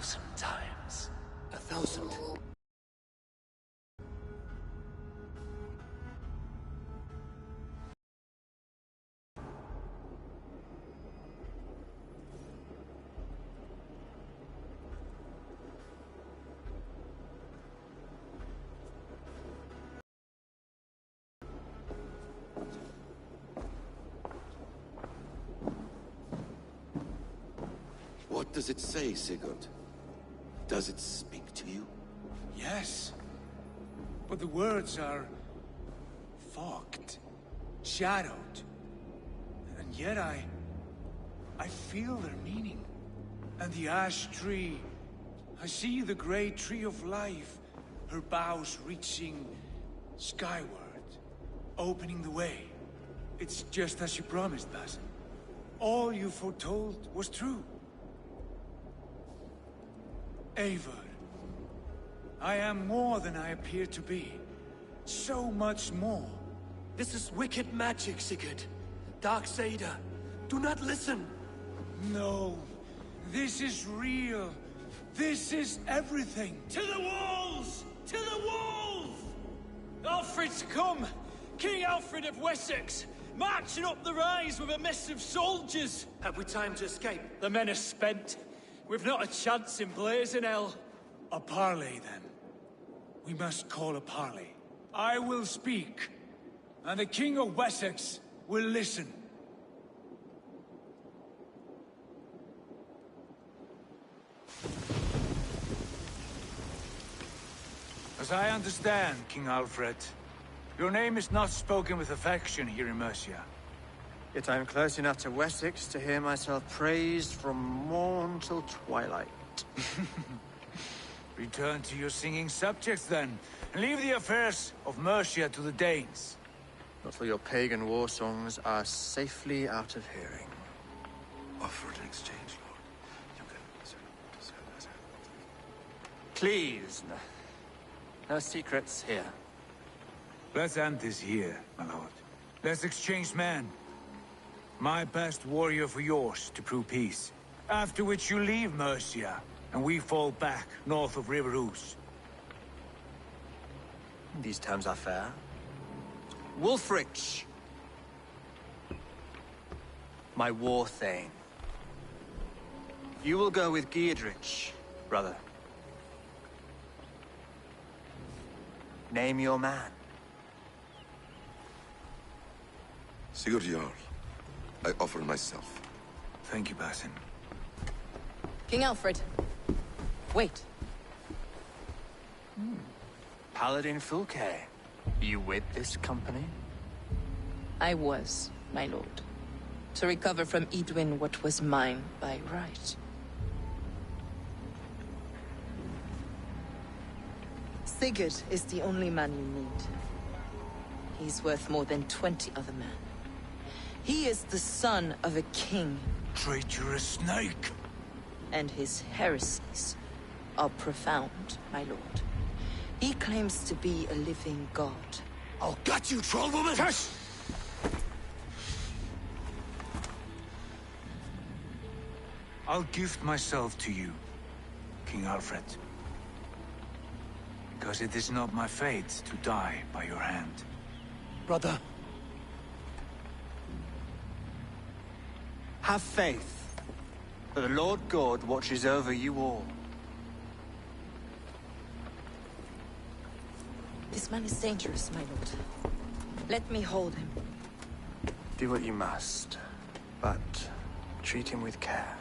1,000 times. 1,000? What does it say, Sigurd? Does it speak to you? Yes. But the words are... fogged. Shadowed. And yet I feel their meaning. And the ash tree... I see the great tree of life. Her boughs reaching... skyward. Opening the way. It's just as you promised, Basim. All you foretold was true. Eivor, I am more than I appear to be. So much more. This is wicked magic, Sigurd. Darksader, do not listen. No, this is real. This is everything. To the walls! To the walls! Alfred's come! King Alfred of Wessex! Marching up the rise with a mess of soldiers! Have we time to escape? The men are spent. We've not a chance in blazing hell. A parley, then. We must call a parley. I will speak, and the King of Wessex will listen. As I understand, King Alfred, your name is not spoken with affection here in Mercia. Yet I am close enough to Wessex to hear myself praised from morn till twilight. Return to your singing subjects, then, and leave the affairs of Mercia to the Danes. Not till your pagan war songs are safely out of hearing. Offer an exchange, Lord. You can... Please, no secrets here. Let's end this here, my lord. Let's exchange men. My best warrior for yours to prove peace. After which you leave Mercia, and we fall back north of River Ouse. These terms are fair. Wulfrich! My war thane. You will go with Geodrich, brother. Name your man. Sigurd Jarl, I offer myself. Thank you, Basim. King Alfred. Wait. Paladin Fulke. You with this company? I was, my lord. To recover from Edwin what was mine by right. Sigurd is the only man you need. He's worth more than 20 other men. He is the son of a king. Traitorous snake! And his heresies are profound, my lord. He claims to be a living god. I'll gut you, troll woman! Tush! I'll gift myself to you, King Alfred. Because it is not my fate to die by your hand. Brother. Have faith, for the Lord God watches over you all. This man is dangerous, my lord. Let me hold him. Do what you must, but treat him with care.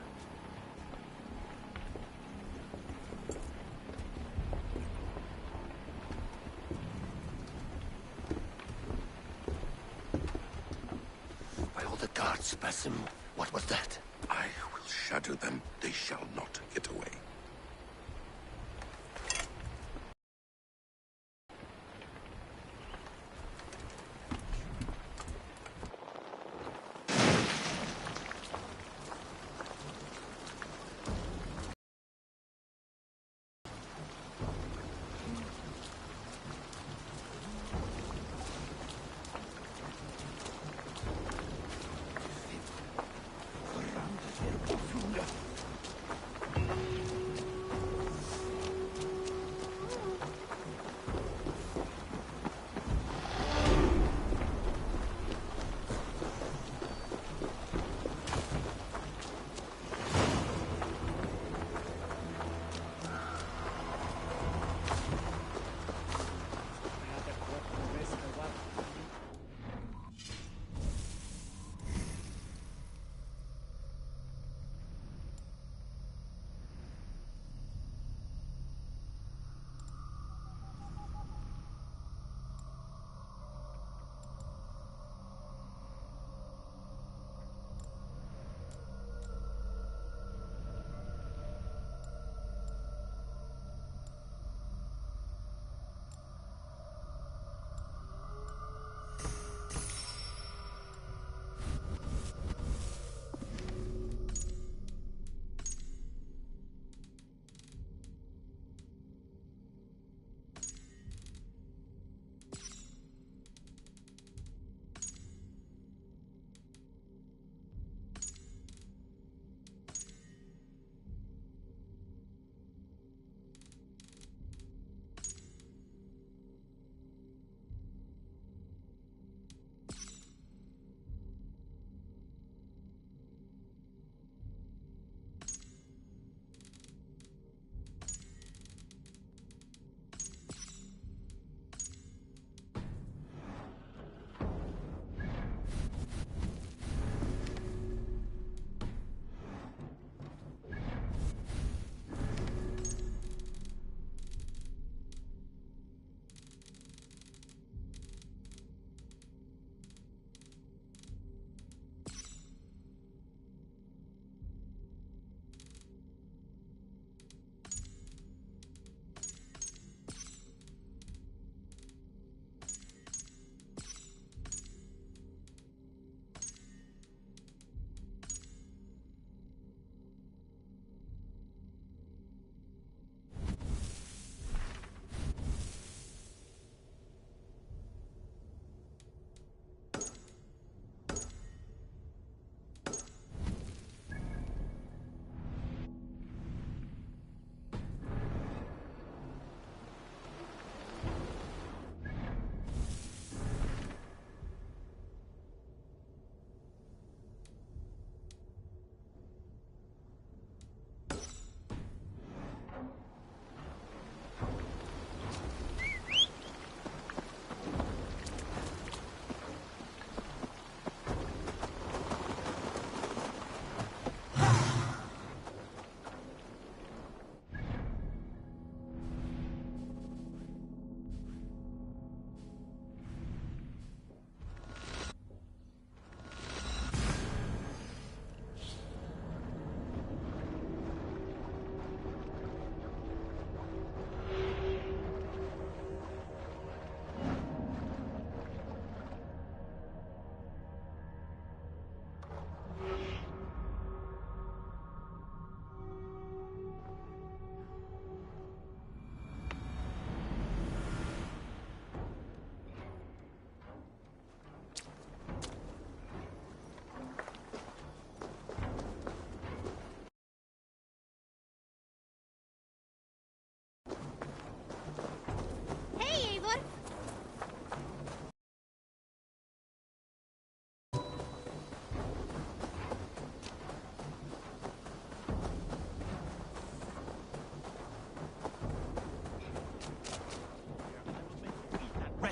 By all the gods, Basim, what was that? I will shatter them. They shall not get away.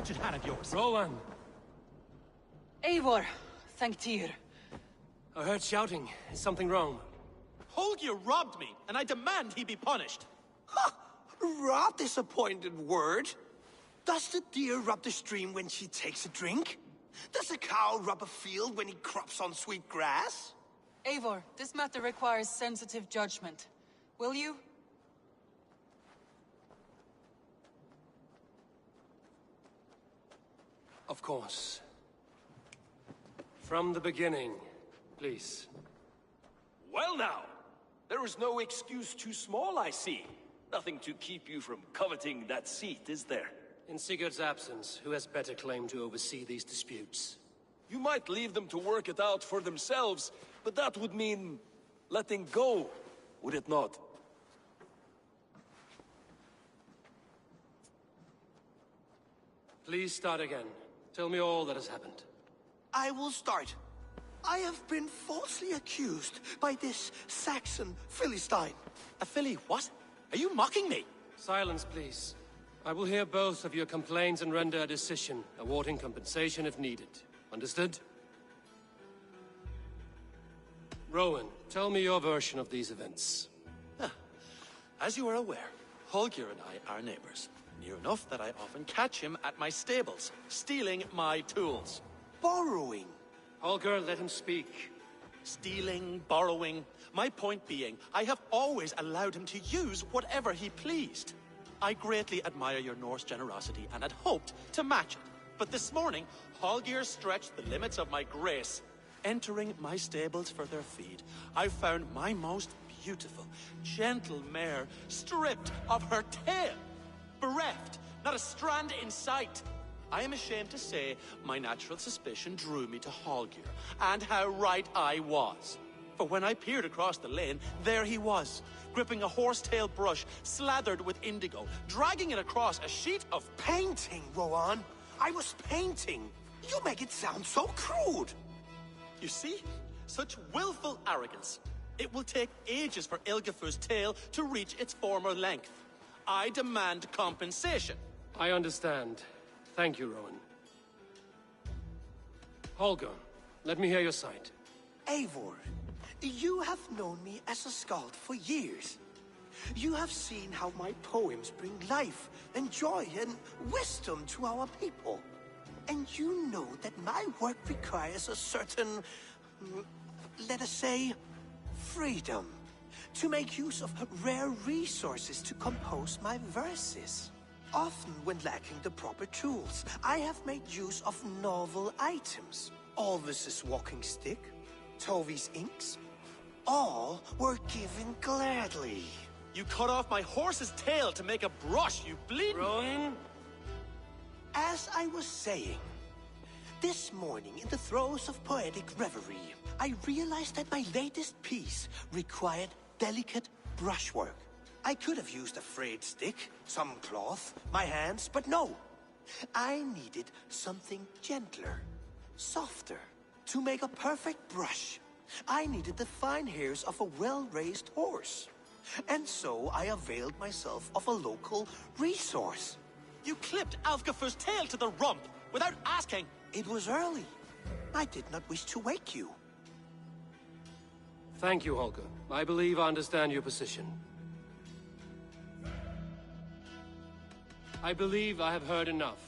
unfortunate hand of yours. Rowan! Eivor, thank Tyr. I heard shouting. Is something wrong? Holger robbed me, and I demand he be punished. Ha! Rather disappointed word. Does the deer rub the stream when she takes a drink? Does a cow rub a field when he crops on sweet grass? Eivor, this matter requires sensitive judgment. Will you? Of course. From the beginning, please. Well now, there is no excuse too small, I see. Nothing to keep you from coveting that seat, is there? In Sigurd's absence, who has better claim to oversee these disputes? You might leave them to work it out for themselves, but that would mean letting go, would it not? Please start again. Tell me all that has happened. I will start. I have been falsely accused by this Saxon Philistine. A filly what? Are you mocking me? Silence, please. I will hear both of your complaints and render a decision, awarding compensation if needed. Understood? Rowan, tell me your version of these events. As you are aware, Holger and I are neighbors. Near enough that I often catch him at my stables, stealing my tools. Borrowing. Holger, let him speak. Stealing, borrowing. My point being, I have always allowed him to use whatever he pleased. I greatly admire your Norse generosity and had hoped to match it. But this morning, Holger stretched the limits of my grace. Entering my stables for their feed, I found my most beautiful, gentle mare stripped of her tail. Bereft, not a strand in sight. I am ashamed to say my natural suspicion drew me to Holger, and how right I was. For when I peered across the lane, there he was, gripping a horsetail brush slathered with indigo, dragging it across a sheet of Painting, Rowan. I was painting. You make it sound so crude. You see? Such willful arrogance. It will take ages for Ilgafur's tail to reach its former length. I demand compensation. I understand. Thank you, Rowan. Holger, let me hear your side. Eivor, you have known me as a skald for years. You have seen how my poems bring life and joy and wisdom to our people. And you know that my work requires a certain, let us say, freedom. To make use of rare resources to compose my verses. Often when lacking the proper tools, I have made use of novel items. Alvis's walking stick, Tovi's inks, all were given gladly. You cut off my horse's tail to make a brush, you bleeding... Rowan? As I was saying, this morning in the throes of poetic reverie, I realized that my latest piece required delicate brushwork. I could have used a frayed stick, some cloth, my hands, but no. I needed something gentler, softer. To make a perfect brush, I needed the fine hairs of a well-raised horse. And so I availed myself of a local resource. You clipped Alfgafur's tail to the rump without asking. It was early. I did not wish to wake you. Thank you, Holger. I believe I understand your position. I believe I have heard enough.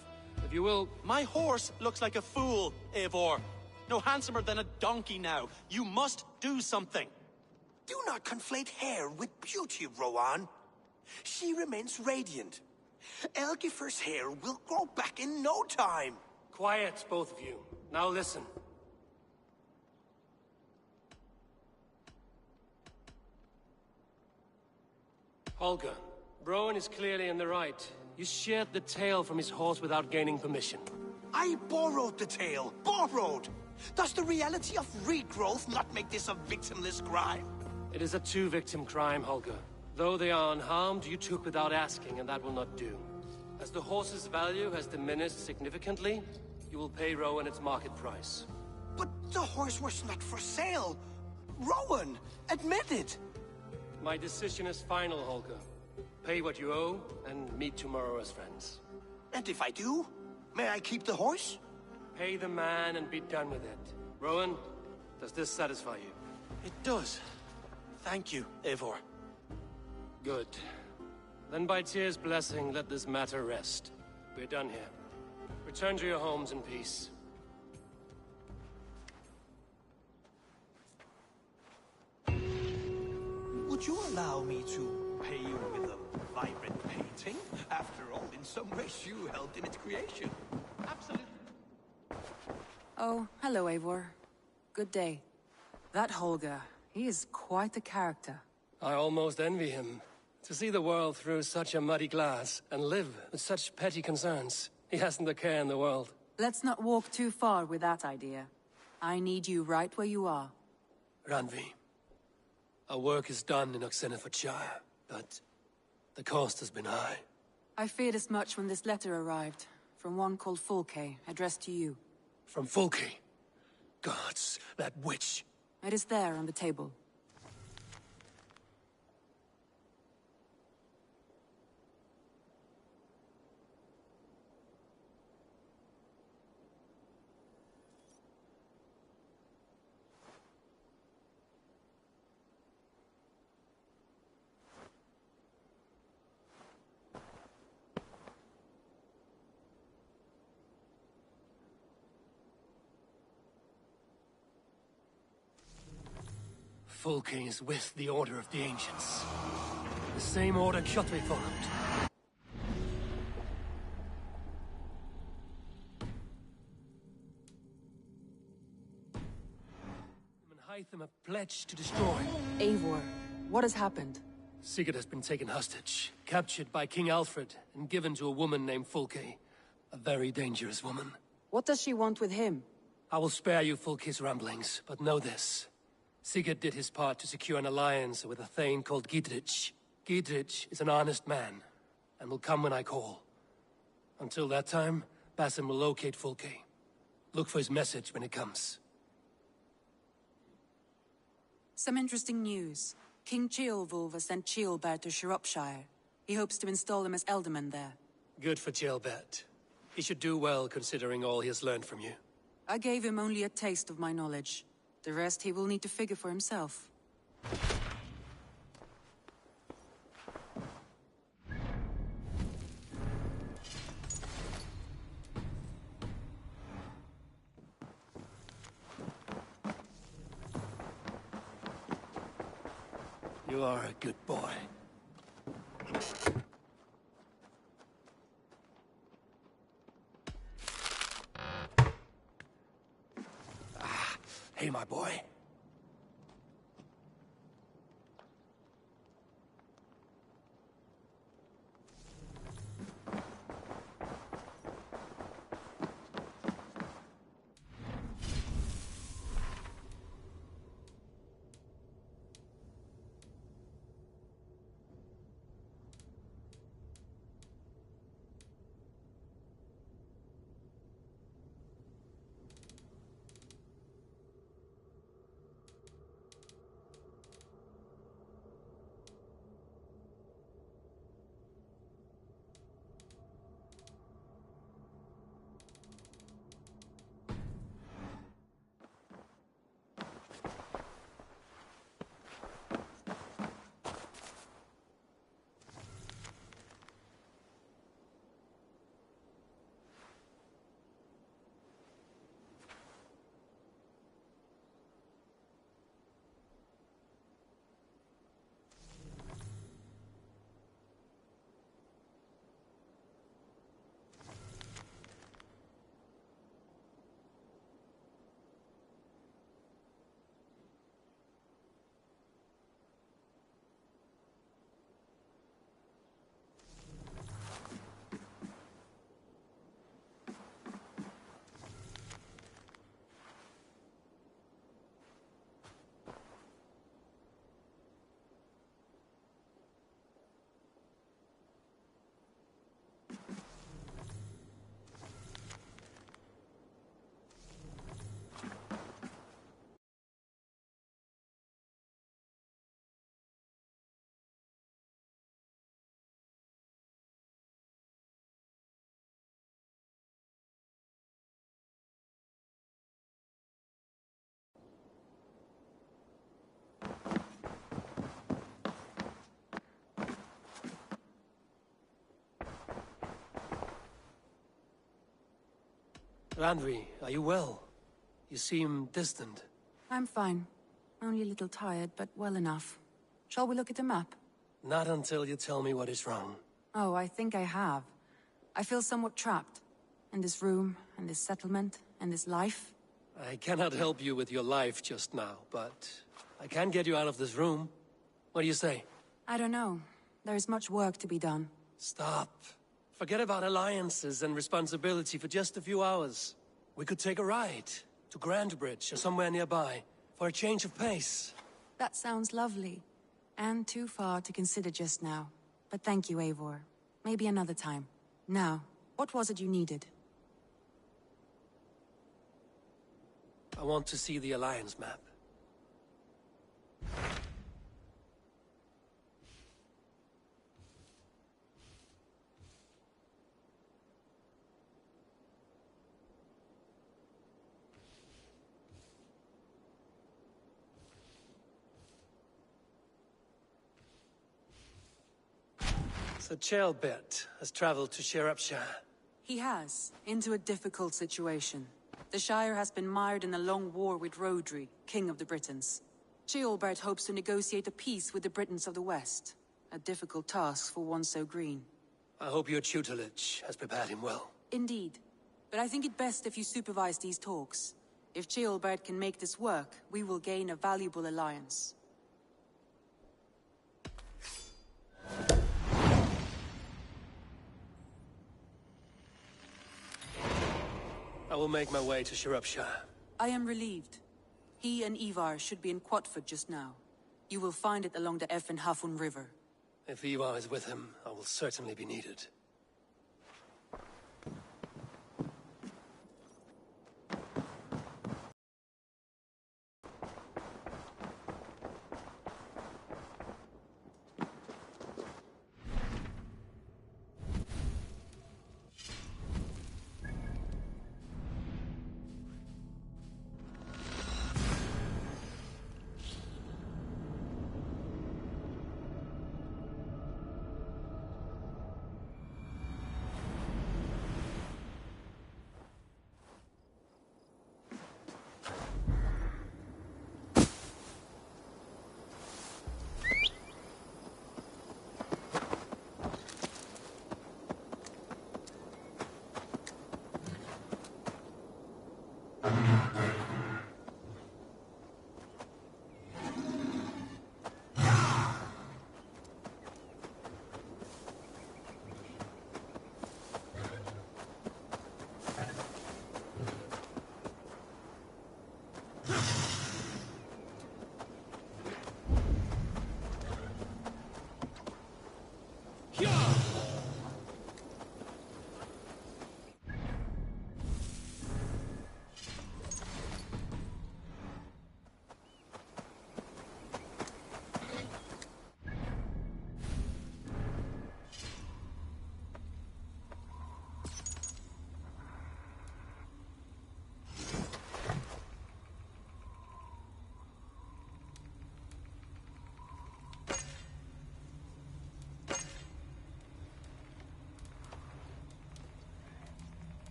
If you will... My horse looks like a fool, Eivor. No handsomer than a donkey now. You must do something. Do not conflate hair with beauty, Rowan. She remains radiant. Elgifur's hair will grow back in no time. Quiet, both of you. Now listen. Holger, Rowan is clearly in the right. You sheared the tail from his horse without gaining permission. I borrowed the tail. Borrowed! Does the reality of regrowth not make this a victimless crime? It is a two-victim crime, Holger. Though they are unharmed, you took without asking, and that will not do. As the horse's value has diminished significantly, you will pay Rowan its market price. But the horse was not for sale. Rowan, admit it. My decision is final, Holger. Pay what you owe, and meet tomorrow as friends. And if I do? May I keep the horse? Pay the man and be done with it. Rowan, does this satisfy you? It does. Thank you, Eivor. Good. Then by Tyr's blessing, let this matter rest. We're done here. Return to your homes in peace. Would you allow me to pay you with a vibrant painting? After all, in some ways you helped in its creation. Absolutely. Oh, hello, Eivor. Good day. That Holger, he is quite a character. I almost envy him. To see the world through such a muddy glass, and live with such petty concerns. He hasn't a care in the world. Let's not walk too far with that idea. I need you right where you are. Randvi, our work is done in Oxenfordshire, but the cost has been high. I feared as much when this letter arrived, from one called Fulke, addressed to you. From Fulke? Gods, that witch! It is there on the table. Fulke is with the Order of the Ancients. The same order Kjotve followed. And Hytham have pledged to destroy. Eivor, what has happened? Sigurd has been taken hostage, captured by King Alfred, and given to a woman named Fulke. A very dangerous woman. What does she want with him? I will spare you Fulke's ramblings, but know this. Sigurd did his part to secure an alliance with a thane called Gidrich. Gidrich is an honest man, and will come when I call. Until that time, Basim will locate Fulke. Look for his message when it comes. Some interesting news. King Ceolwulf has sent Ceolbert to Shropshire. He hopes to install him as Elderman there. Good for Ceolbert. He should do well considering all he has learned from you. I gave him only a taste of my knowledge. The rest he will need to figure for himself. You are a good boy. Hey, my boy. Randvi, are you well? You seem distant. I'm fine. Only a little tired, but well enough. Shall we look at the map? Not until you tell me what is wrong. Oh, I think I have. I feel somewhat trapped. In this room, and this settlement, and this life. I cannot help you with your life just now, but I can get you out of this room. What do you say? I don't know. There is much work to be done. Stop. Forget about alliances and responsibility for just a few hours. We could take a ride to Grandbridge or somewhere nearby for a change of pace. That sounds lovely. And too far to consider just now. But thank you, Eivor. Maybe another time. Now, what was it you needed? I want to see the Alliance map. So Ceolbert has traveled to Shropshire. He has, into a difficult situation. The Shire has been mired in a long war with Rhodri, King of the Britons. Ceolbert hopes to negotiate a peace with the Britons of the West. A difficult task for one so green. I hope your tutelage has prepared him well. Indeed. But I think it best if you supervise these talks. If Ceolbert can make this work, we will gain a valuable alliance. I will make my way to Shropshire. I am relieved. He and Ivar should be in Quatford just now. You will find it along the Eff and Hafun River. If Ivar is with him, I will certainly be needed.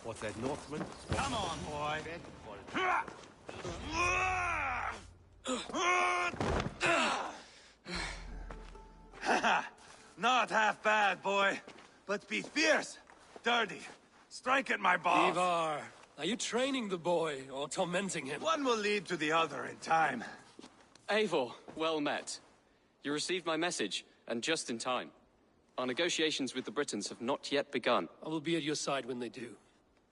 What's that, Northman? Come on, boy. Not half bad, boy. But be fierce, dirty. Strike at my balls. Ivar, are you training the boy or tormenting him? One will lead to the other in time. Eivor, well met. You received my message, and just in time. Our negotiations with the Britons have not yet begun. I will be at your side when they do.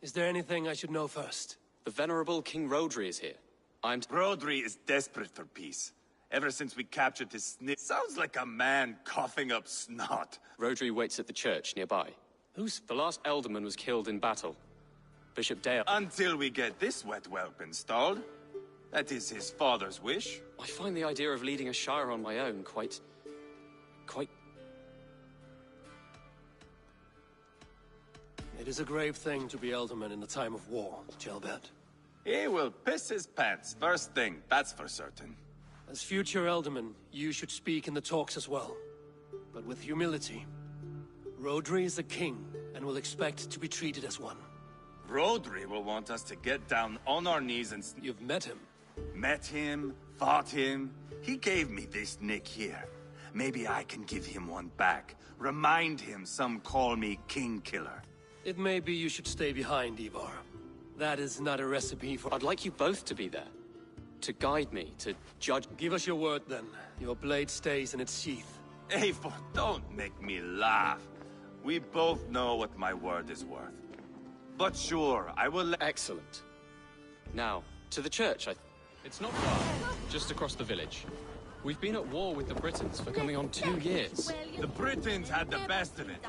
Is there anything I should know first? The venerable King Rodri is here. Rodri is desperate for peace. Ever since we captured his snitch, sounds like a man coughing up snot. Rodri waits at the church nearby. Who's... The last Elderman was killed in battle. Bishop Dale... Until we get this wet whelp installed. That is his father's wish. I find the idea of leading a shire on my own quite... It is a grave thing to be Elderman in the time of war, Gelbert. He will piss his pants, first thing, that's for certain. As future Elderman, you should speak in the talks as well. But with humility. Rodri is a king, and will expect to be treated as one. Rodri will want us to get down on our knees and... You've met him. Met him, fought him. He gave me this nick here. Maybe I can give him one back. Remind him some call me King Killer. It may be you should stay behind, Ivar. That is not a recipe for... I'd like you both to be there. To guide me, to judge... Give us your word, then. Your blade stays in its sheath. Eivor, don't make me laugh. We both know what my word is worth. But sure, I will let... Excellent. Now, to the church, It's not far. Just across the village. We've been at war with the Britons for coming on 2 years. The Britons had the best of it.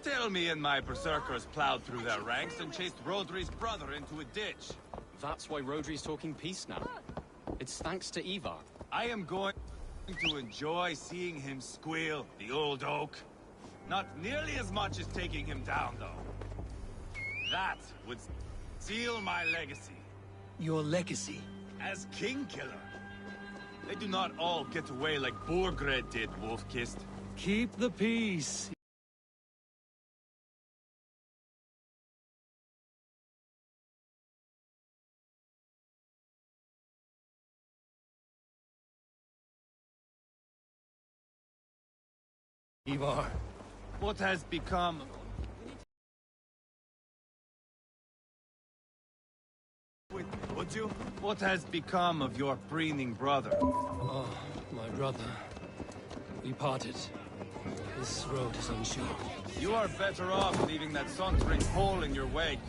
Tell me and my berserkers plowed through their ranks and chased Rodri's brother into a ditch. That's why Rodri's talking peace now. It's thanks to Ivar. I am going to enjoy seeing him squeal, the old oak. Not nearly as much as taking him down, though. That would seal my legacy. Your legacy? As King Killer. They do not all get away like Borgred did, Wolf-Kissed. Keep the peace. Ivar. What has become... Would you? What has become of your preening brother? Oh, my brother. We parted. This road is unsure. You are better off leaving that sauntering hole in your wake.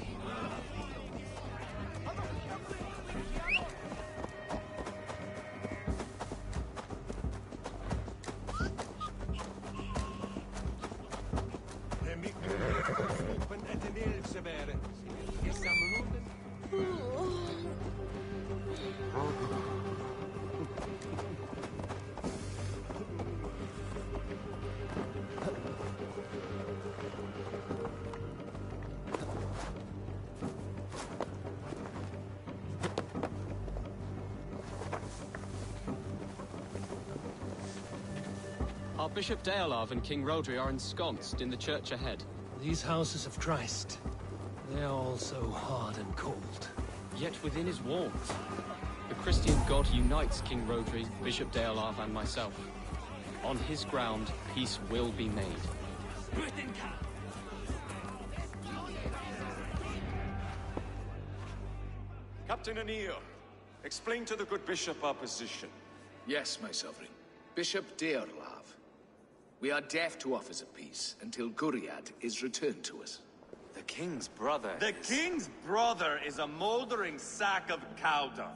Our Bishop Deolav and King Rodri are ensconced in the church ahead. These houses of Christ, they are all so hard and cold. Yet within his warmth, the Christian God unites King Rodri, Bishop Deolav, and myself. On his ground, peace will be made. Captain Anir, explain to the good bishop our position. Yes, my sovereign. Bishop Deorlav. We are deaf to offers of peace until Guriad is returned to us. The king's brother The king's brother is a moldering sack of cow dung.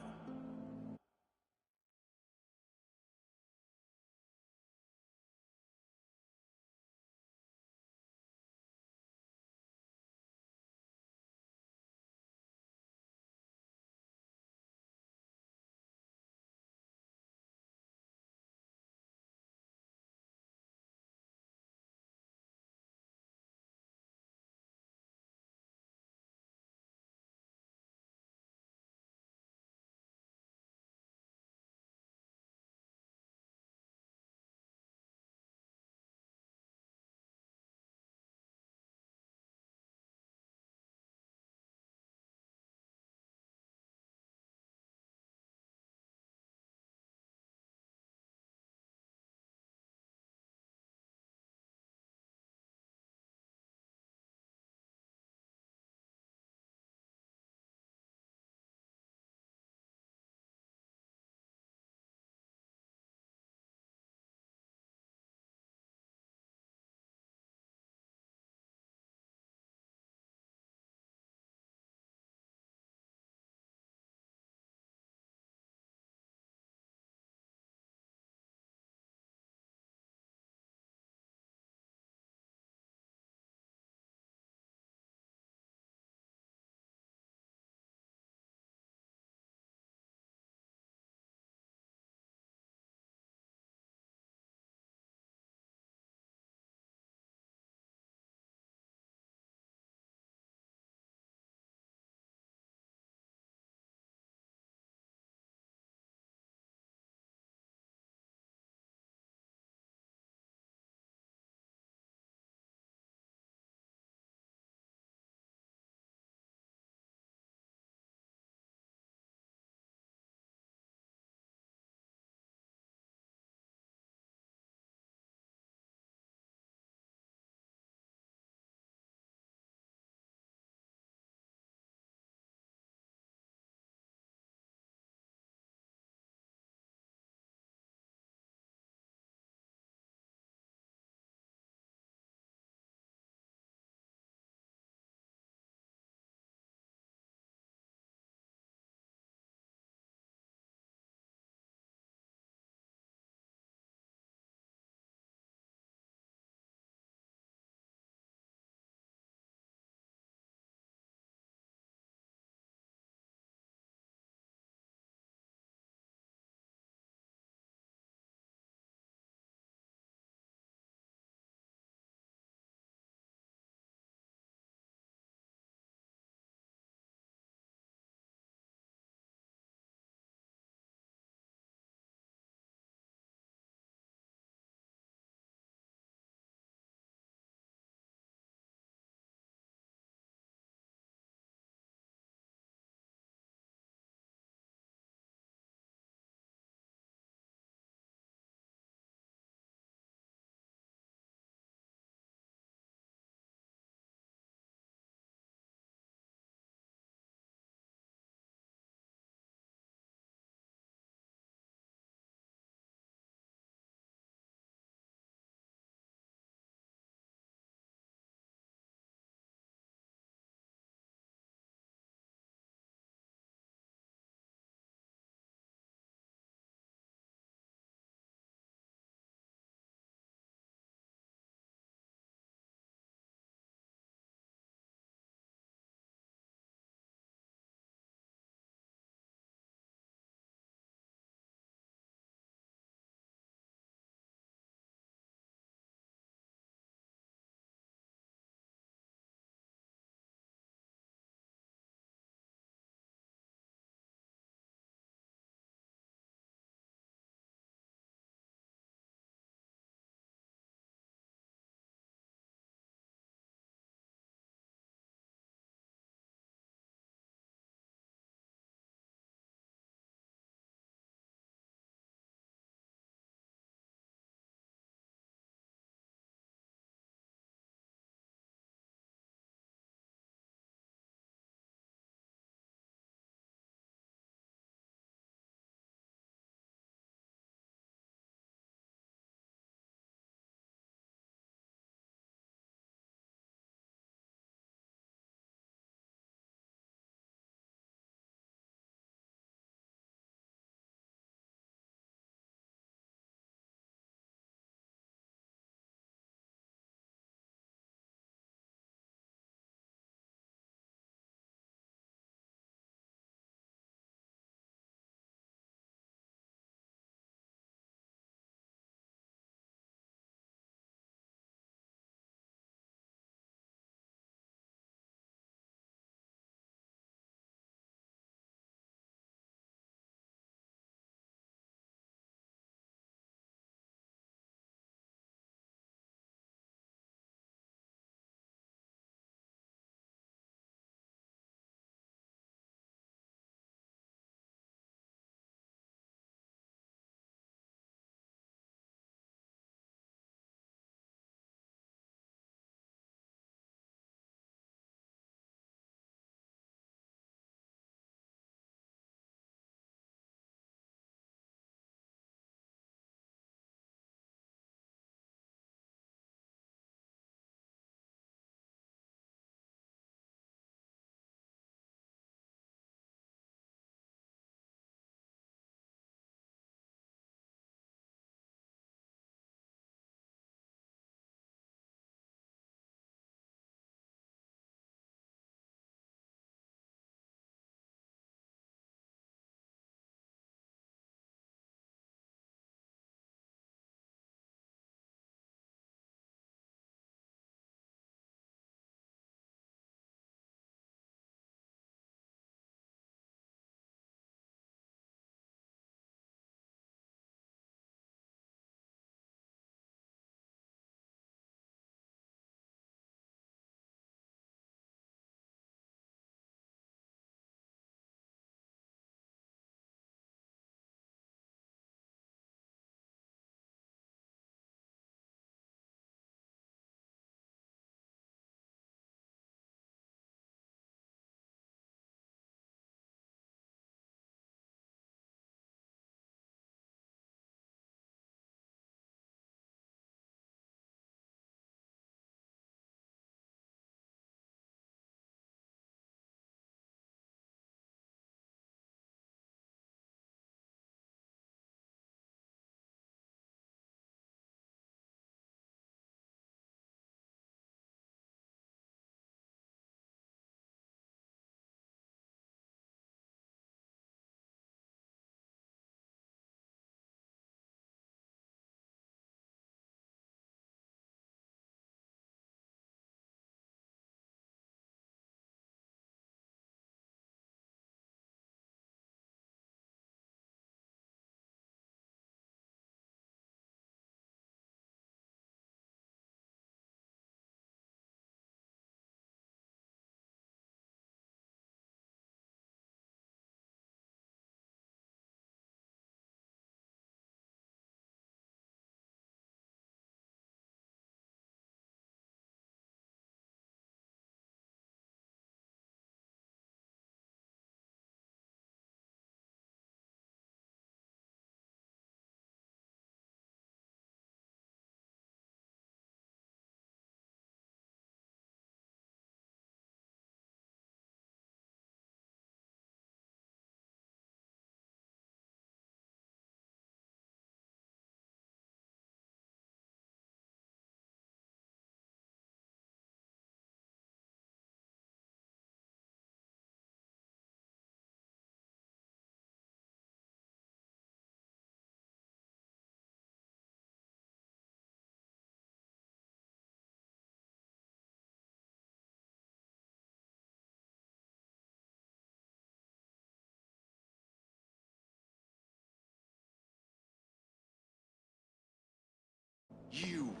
You.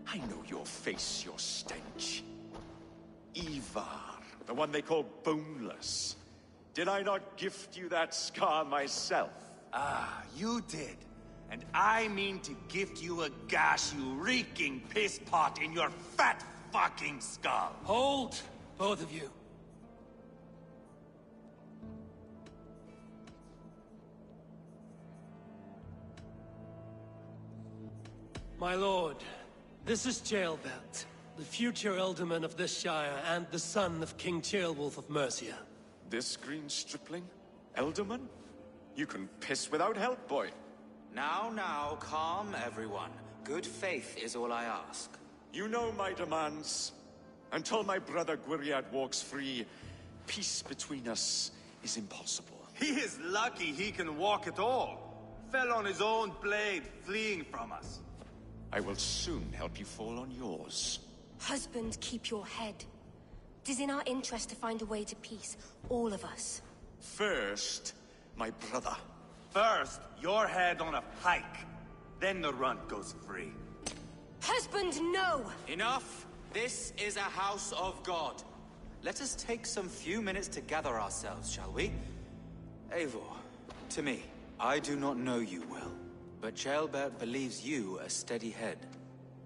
I know your face, your stench. Ivar, the one they call Boneless. Did I not gift you that scar myself? Ah, you did. And I mean to gift you a gash, you reeking piss pot in your fat fucking skull. Hold, both of you. My lord, this is Jailbelt, the future Ealdorman of this Shire and the son of King Ceolwulf of Mercia. This green stripling? Ealdorman? You can piss without help, boy. Now, calm everyone. Good faith is all I ask. You know my demands. Until my brother Gwiriad walks free, peace between us is impossible. He is lucky he can walk at all. Fell on his own blade, fleeing from us. I will soon help you fall on yours. Husband, keep your head. It is in our interest to find a way to peace, all of us. First, my brother. First, your head on a pike. Then the runt goes free. Husband, no! Enough! This is a house of God. Let us take some few minutes to gather ourselves, shall we? Eivor, to me, I do not know you well, but Ceolbert believes you a steady head.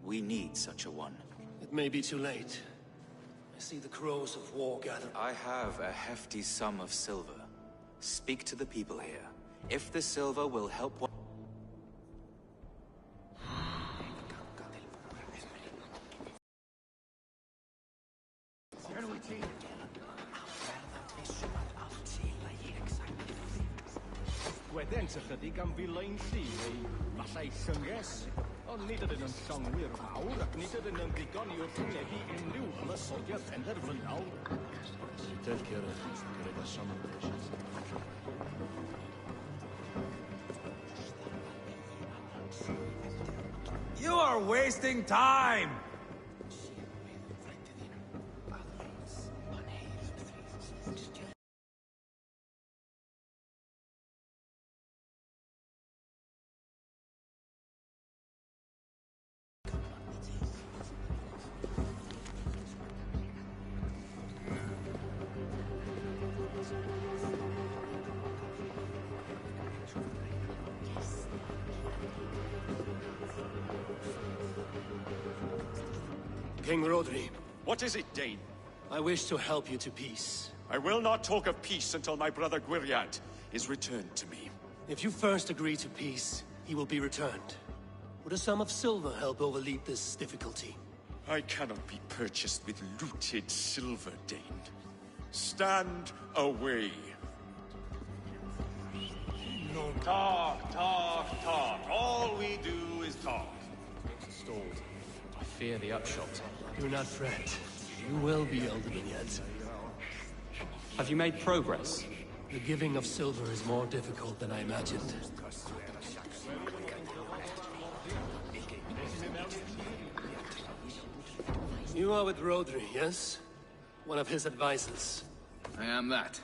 We need such a one. It may be too late. I see the crows of war gather. I have a hefty sum of silver. Speak to the people here. If the silver will help one... Wedyn sa chydig am filoedd llun ei falle llynges, ond nid ydyn nhw'n llongwyr fawr ac nid ydyn nhw'n ddigon i wrthwynebu unrhyw ymysodiad penderfynol. You are wasting time! King Rodri. What is it, Dane? I wish to help you to peace. I will not talk of peace until my brother Gwiriad is returned to me. If you first agree to peace, he will be returned. Would a sum of silver help overleap this difficulty? I cannot be purchased with looted silver, Dane. Stand away. No, talk. All we do is talk. Stalled. I fear the upshot. Do not fret. You will be Ealdorman yet. Have you made progress? The giving of silver is more difficult than I imagined. You are with Rodri, yes? One of his advisors. I am that.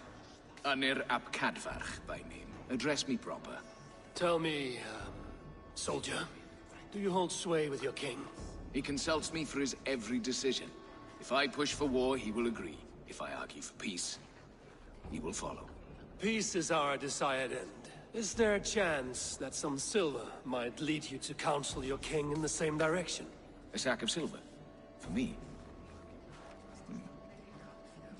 Anir ap Cadfarch by name. Address me proper. Tell me, soldier, do you hold sway with your king? He consults me for his every decision. If I push for war, he will agree. If I argue for peace, he will follow. Peace is our desired end. Is there a chance that some silver might lead you to counsel your king in the same direction? A sack of silver? For me?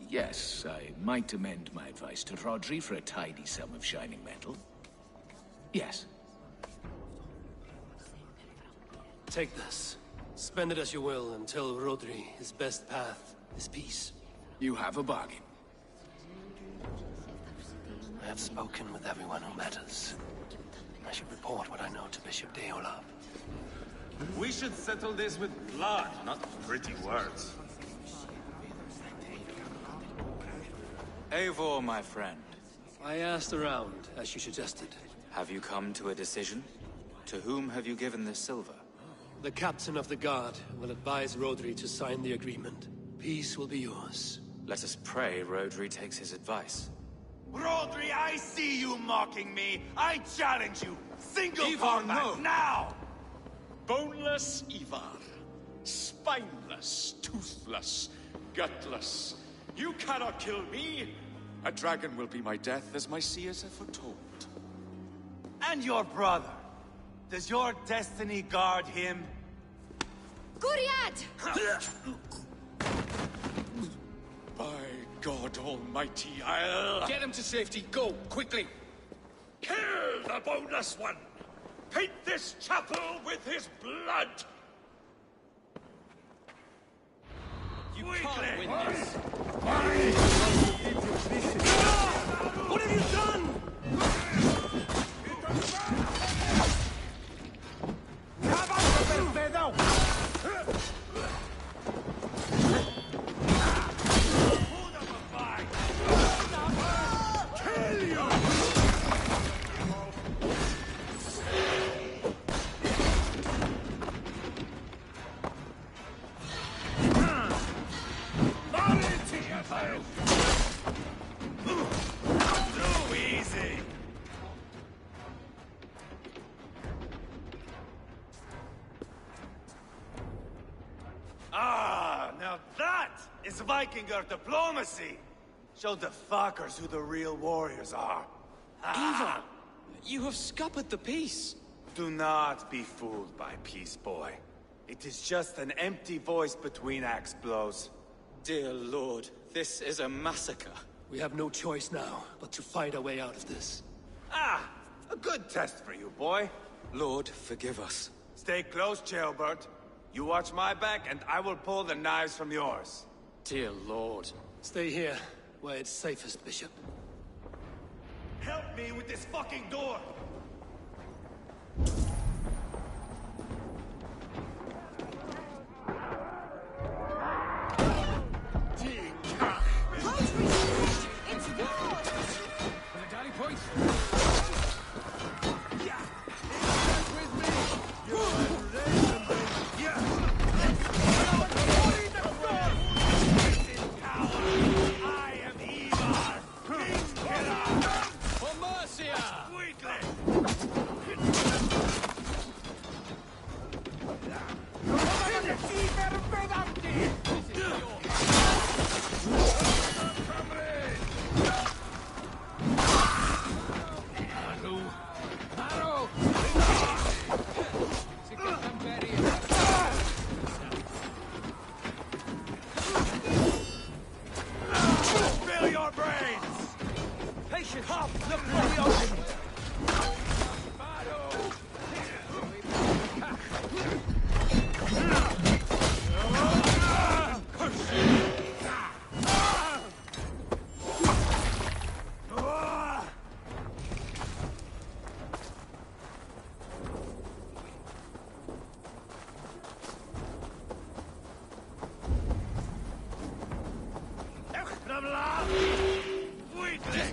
Yes, I might amend my advice to Rodri for a tidy sum of shining metal. Yes. Take this. Spend it as you will until Rodri, his best path is peace. You have a bargain. I have spoken with everyone who matters. I should report what I know to Bishop Deolaf. We should settle this with blood, not pretty words. Eivor, my friend. I asked around, as you suggested. Have you come to a decision? To whom have you given this silver? The captain of the guard will advise Rodri to sign the agreement. Peace will be yours. Let us pray Rodri takes his advice. Rodri, I see you mocking me! I challenge you! Single Eivor, combat, no. now! Boneless Ivar. Spineless, toothless, gutless. You cannot kill me! A dragon will be my death, as my seers have foretold. And your brother. Does your destiny guard him? Guriad! By God Almighty, I'll... Get him to safety. Go, quickly. Kill the boneless one! Paint this chapel with his blood! You can't win this. What have you done? Now that is Vikinger diplomacy! Show the fuckers who the real warriors are. Ivar, you have scuppered the peace. Do not be fooled by peace, boy. It is just an empty voice between axe blows. Dear Lord, this is a massacre. We have no choice now, but to fight our way out of this. Ah! A good test for you, boy. Lord, forgive us. Stay close, Jailbird. You watch my back, and I will pull the knives from yours. Dear Lord. Stay here, where it's safest, Bishop. Help me with this fucking door! It's yours! For the daddy points.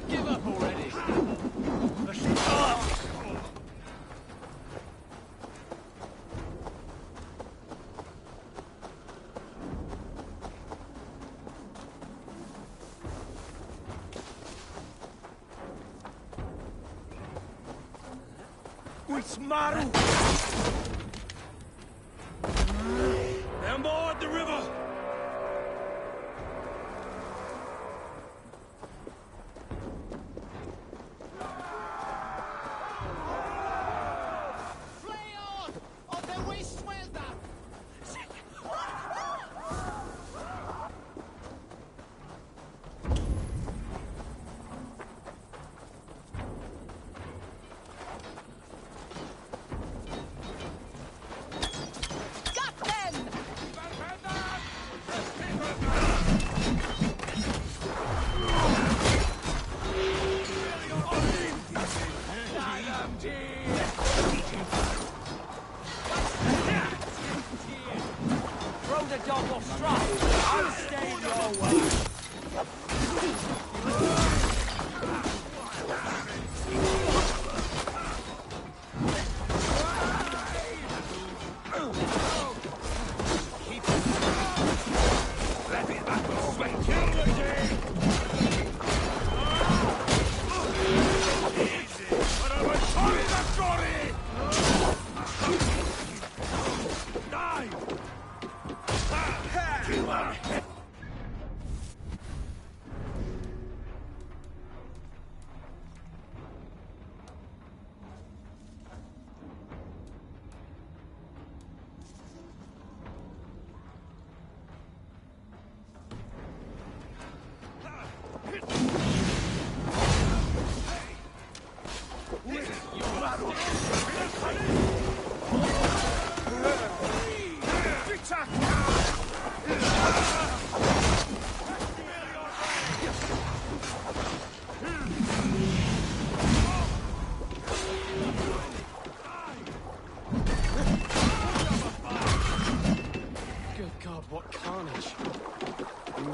Give up already. Maru! On board the river!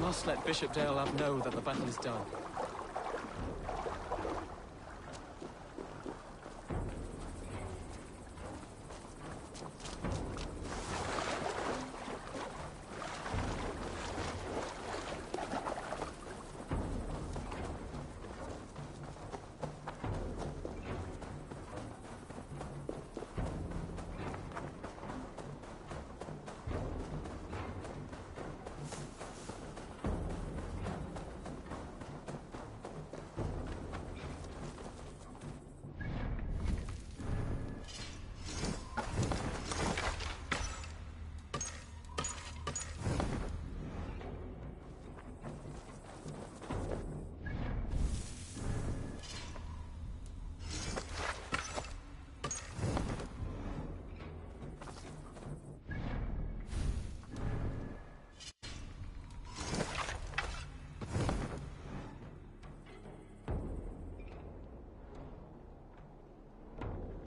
must let Bishop Deolav know that the battle is done.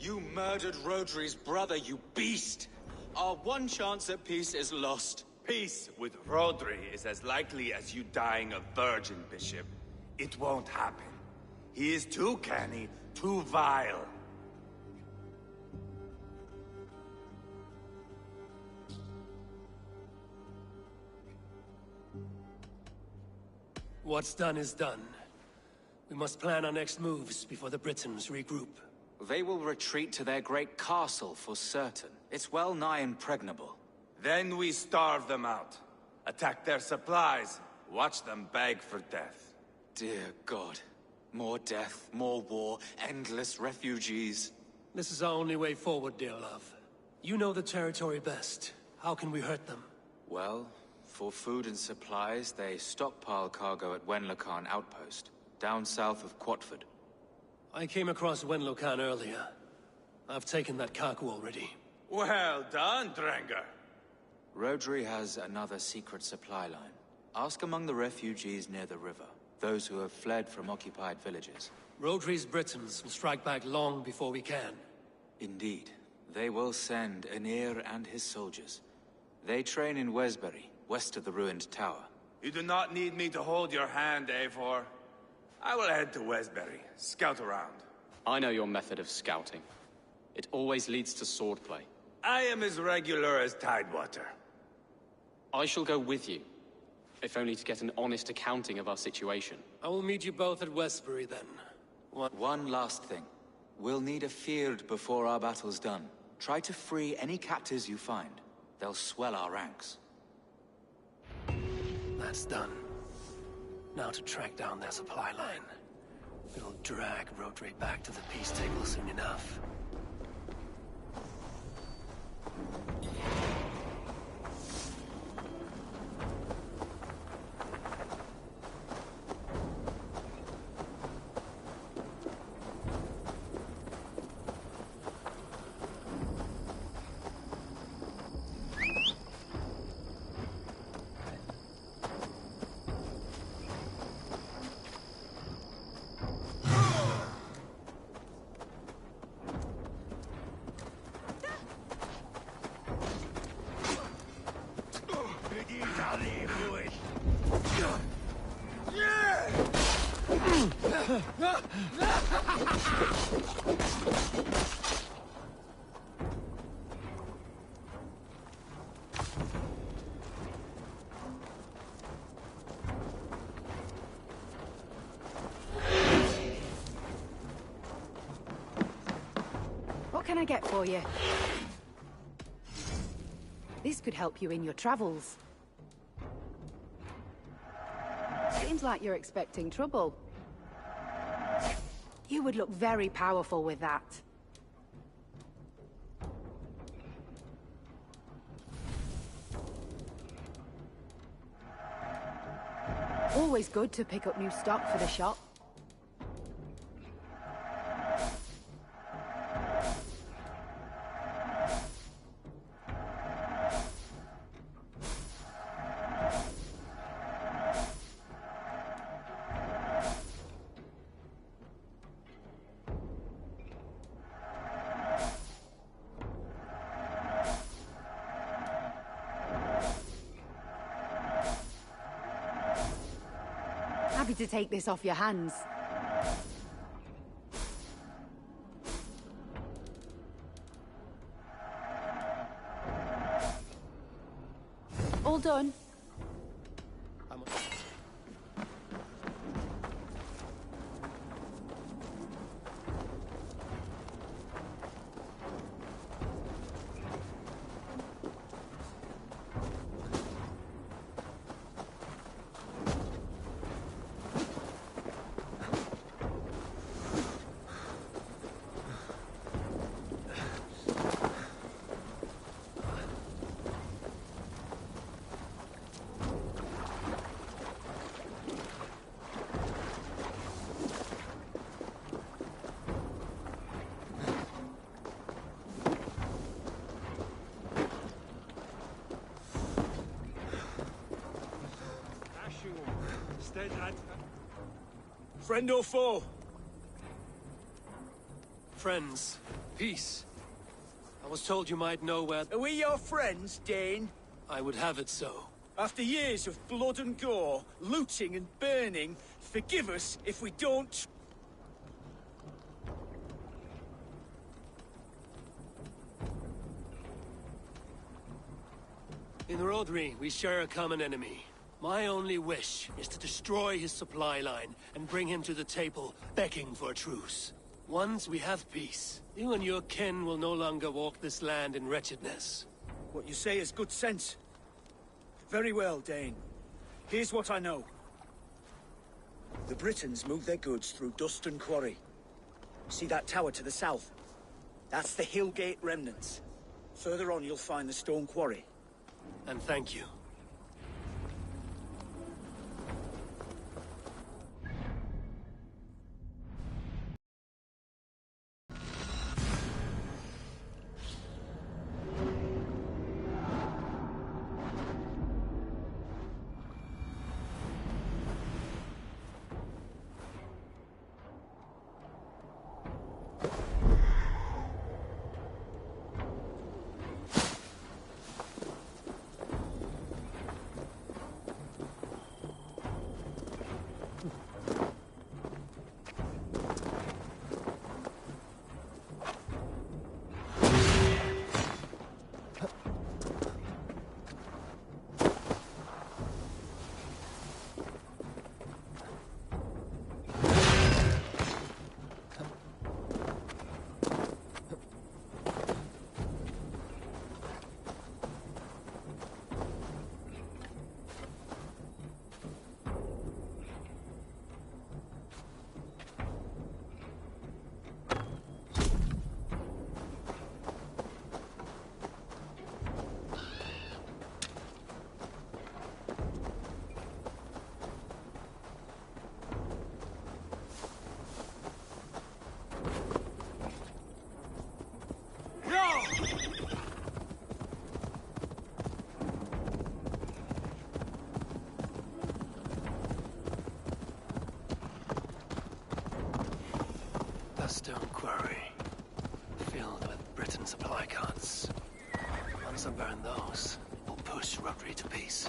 You murdered Rodri's brother, you beast! Our one chance at peace is lost. Peace with Rodri is as likely as you dying a virgin, Bishop. It won't happen. He is too canny, too vile. What's done is done. We must plan our next moves before the Britons regroup. They will retreat to their great castle for certain. It's well nigh impregnable. Then we starve them out. Attack their supplies. Watch them beg for death. Dear God. More death, more war, endless refugees. This is our only way forward, dear love. You know the territory best. How can we hurt them? Well, for food and supplies, they stockpile cargo at Wenlocan Outpost, down south of Quatford. I came across Wenlocan earlier. I've taken that cargo already. Well done, Drengar. Rodri has another secret supply line. Ask among the refugees near the river. Those who have fled from occupied villages. Rodri's Britons will strike back long before we can. Indeed. They will send Aenir and his soldiers. They train in Wesbury, west of the ruined tower. You do not need me to hold your hand, Eivor. I will head to Wesbury, scout around. I know your method of scouting. It always leads to swordplay. I am as regular as Tidewater. I shall go with you, if only to get an honest accounting of our situation. I will meet you both at Westbury, then. One last thing. We'll need a field before our battle's done. Try to free any captives you find. They'll swell our ranks. That's done. Now to track down their supply line. We'll drag Rodri back to the peace table soon enough. What can I get for you? This could help you in your travels. Seems like you're expecting trouble. You would look very powerful with that. Always good to pick up new stock for the shop. happy to take this off your hands. All done. Friend or foe? Friends. Peace. I was told you might know where... Are we your friends, Dane? I would have it so. After years of blood and gore, looting and burning, forgive us if we don't... In Rodri, we share a common enemy. My only wish is to destroy his supply line and bring him to the table, begging for a truce. Once we have peace, you and your kin will no longer walk this land in wretchedness. What you say is good sense. Very well, Dane. Here's what I know. The Britons move their goods through Dustin Quarry. See that tower to the south? That's the Hillgate remnants. Further on, you'll find the stone quarry. And thank you. Stone quarry, filled with Britain supply carts. Once I burn those, we'll push Rodri to peace.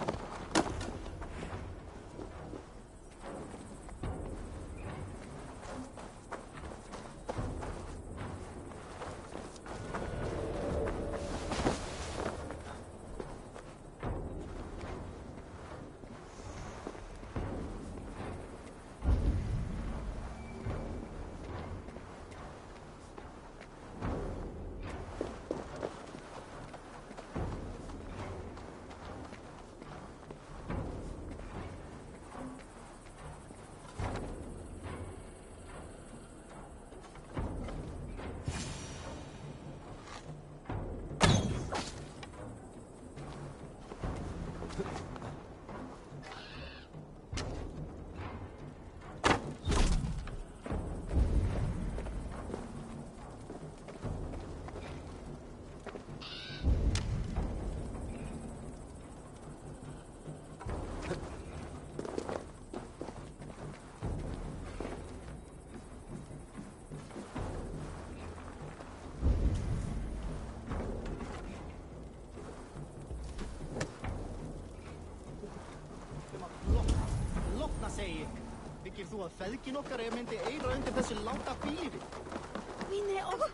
Byggir þú að feðgin okkar myndi eyra undir þessu láta bíli? Winne og...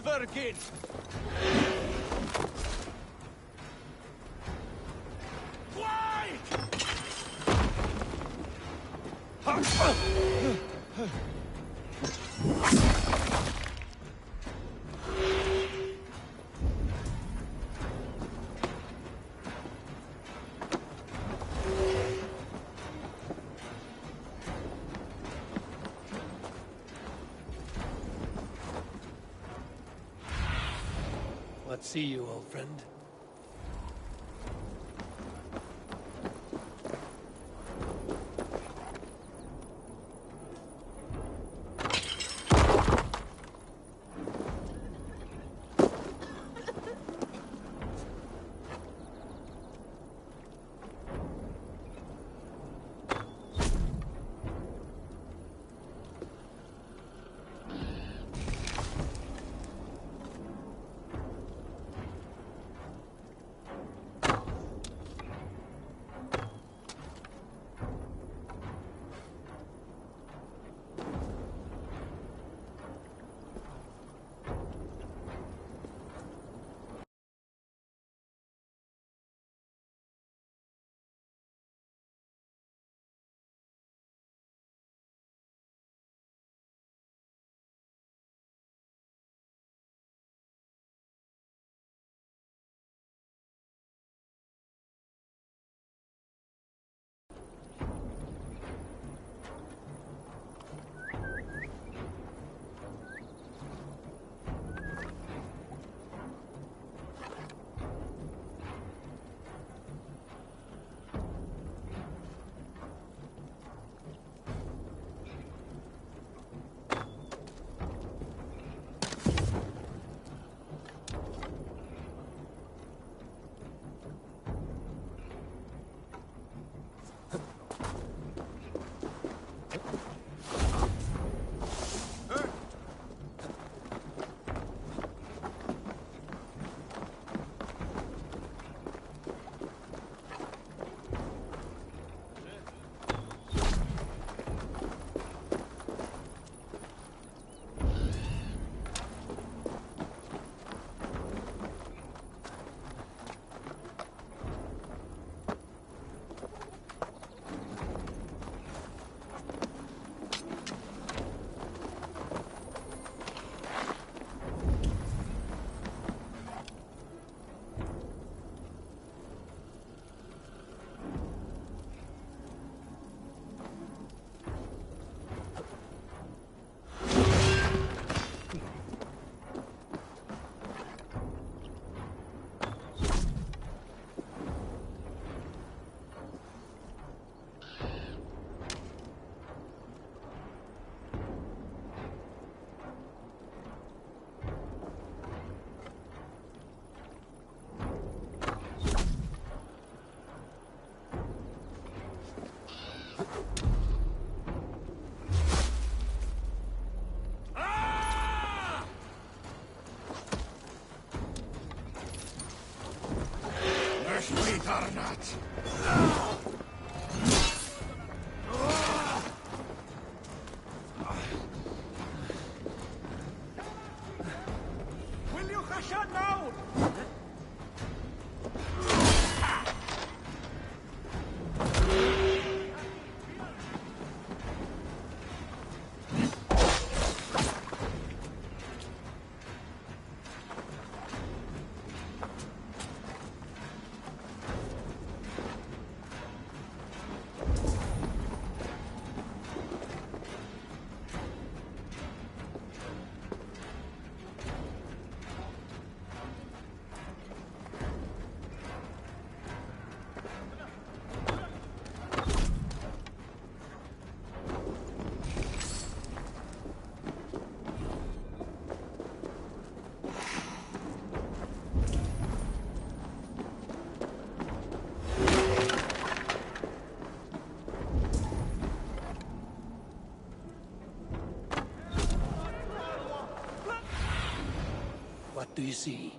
Virgin! Let's see you, old friend. Darnat! Will you hush up now? What do you see?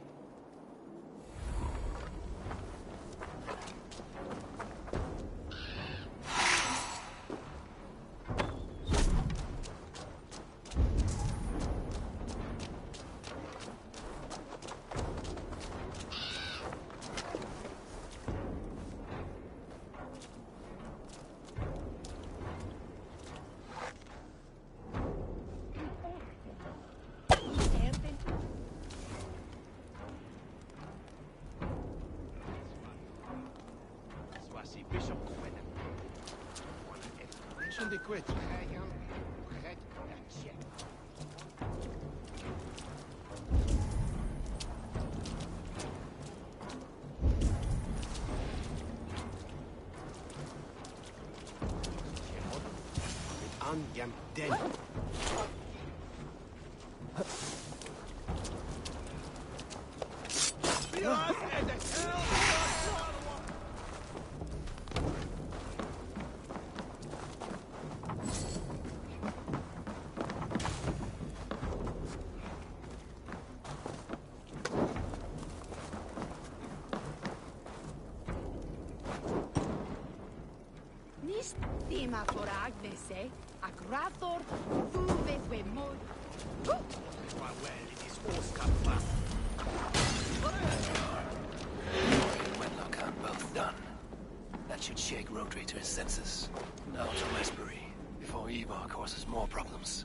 Di quit. Andiam den. Stima for Agnese, ac rathor ddwfe we mod. Well, it is Oscar fast. Wedlock are both done. That should shake Rodri to his senses. Now to Westbury, before Ivar causes more problems.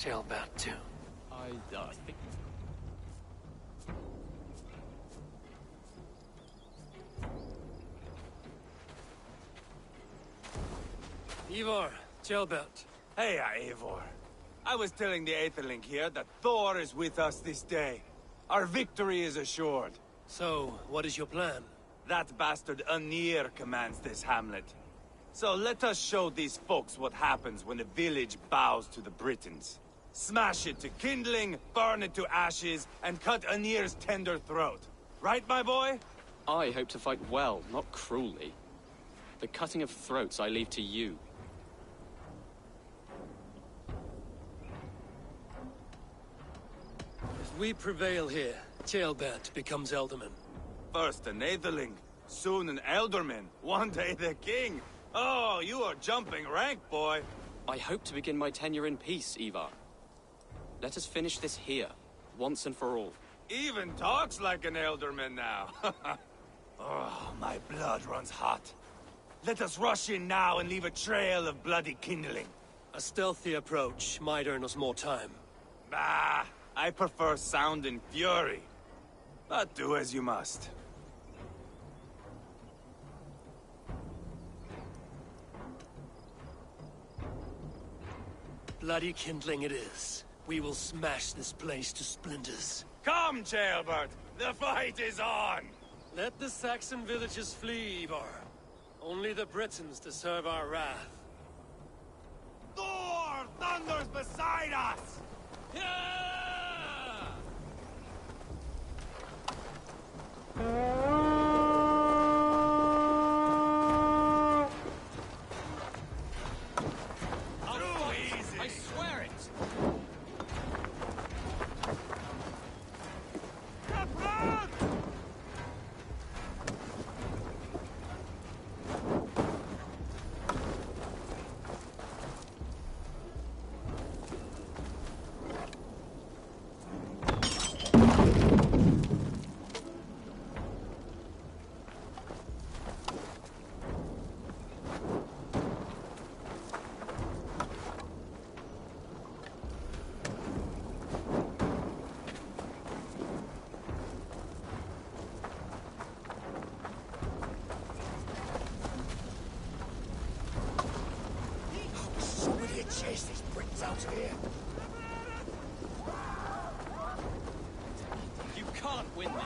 Jailbird too. I think... Ivar, Jailbert. Hey, Eivor. I was telling the Aetherling here that Thor is with us this day. Our victory is assured. So, what is your plan? That bastard Anir commands this hamlet. So let us show these folks what happens when a village bows to the Britons. Smash it to kindling, burn it to ashes, and cut Anir's tender throat. Right, my boy? I hope to fight well, not cruelly. The cutting of throats I leave to you. If we prevail here, Jailbert becomes Elderman. First an Aetherling, soon an Elderman, one day the king. Oh, you are jumping rank, boy. I hope to begin my tenure in peace, Ivar. Let us finish this here, once and for all. Even talks like an Elderman now. Oh, my blood runs hot. Let us rush in now and leave a trail of bloody kindling. A stealthy approach might earn us more time. Bah, I prefer sound and fury. But do as you must. Bloody kindling it is. We will smash this place to splinters. Come, Jailbert! The fight is on! Let the Saxon villages flee, Ivar. Only the Britons deserve our wrath. Thor thunders beside us! I swear it! Somebody chase these Brits out of here. You can't win this.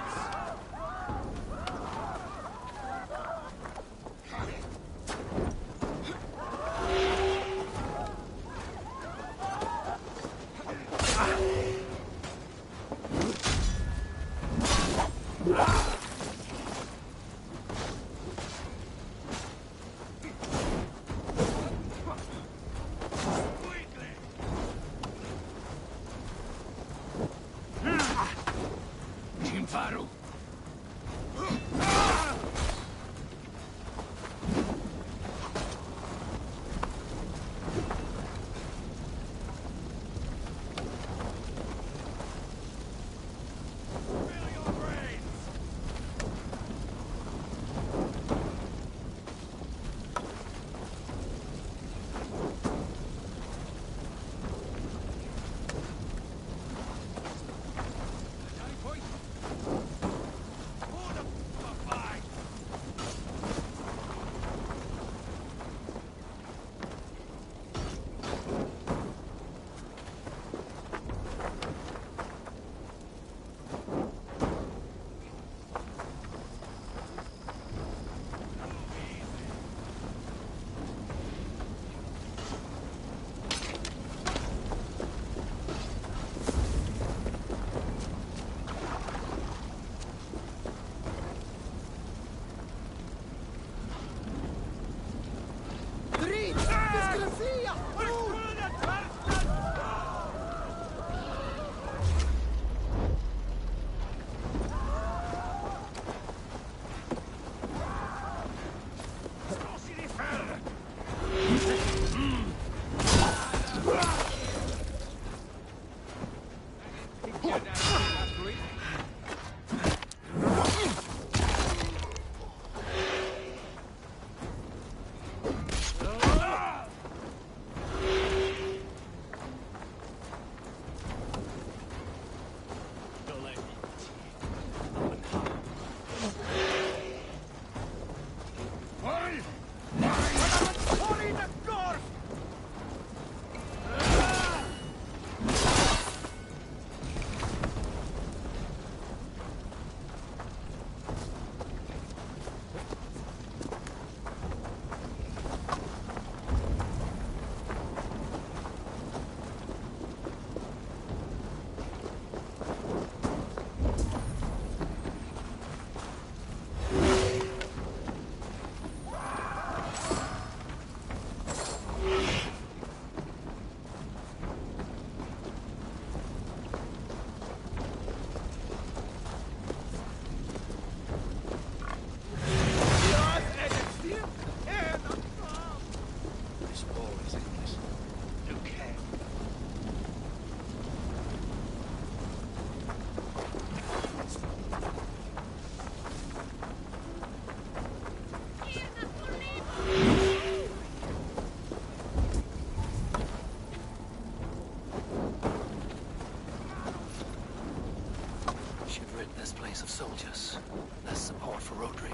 place of soldiers. Less support for Rodri.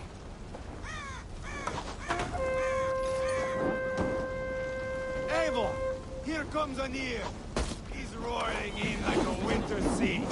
Eivor! Here comes Anir! He's roaring in like a winter sea.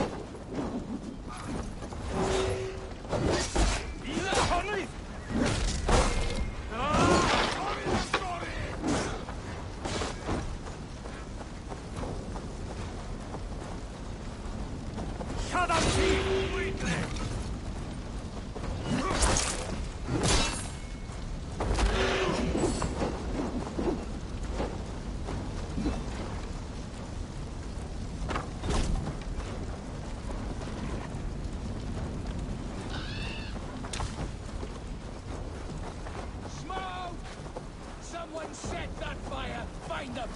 Set that fire! Find them!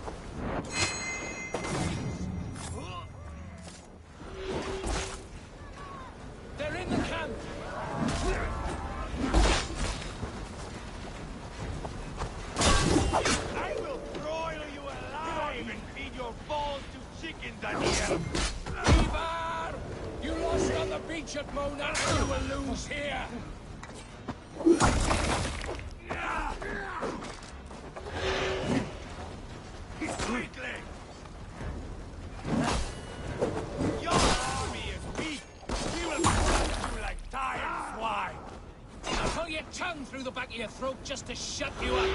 They're in the camp! I will broil you alive and feed your balls to chickens, Anir! Ivar! You lost on the beach at Mona, and you will lose here! Quickly! Your army is weak! We will crush you like tired swine! I'll pull your tongue through the back of your throat just to shut you up!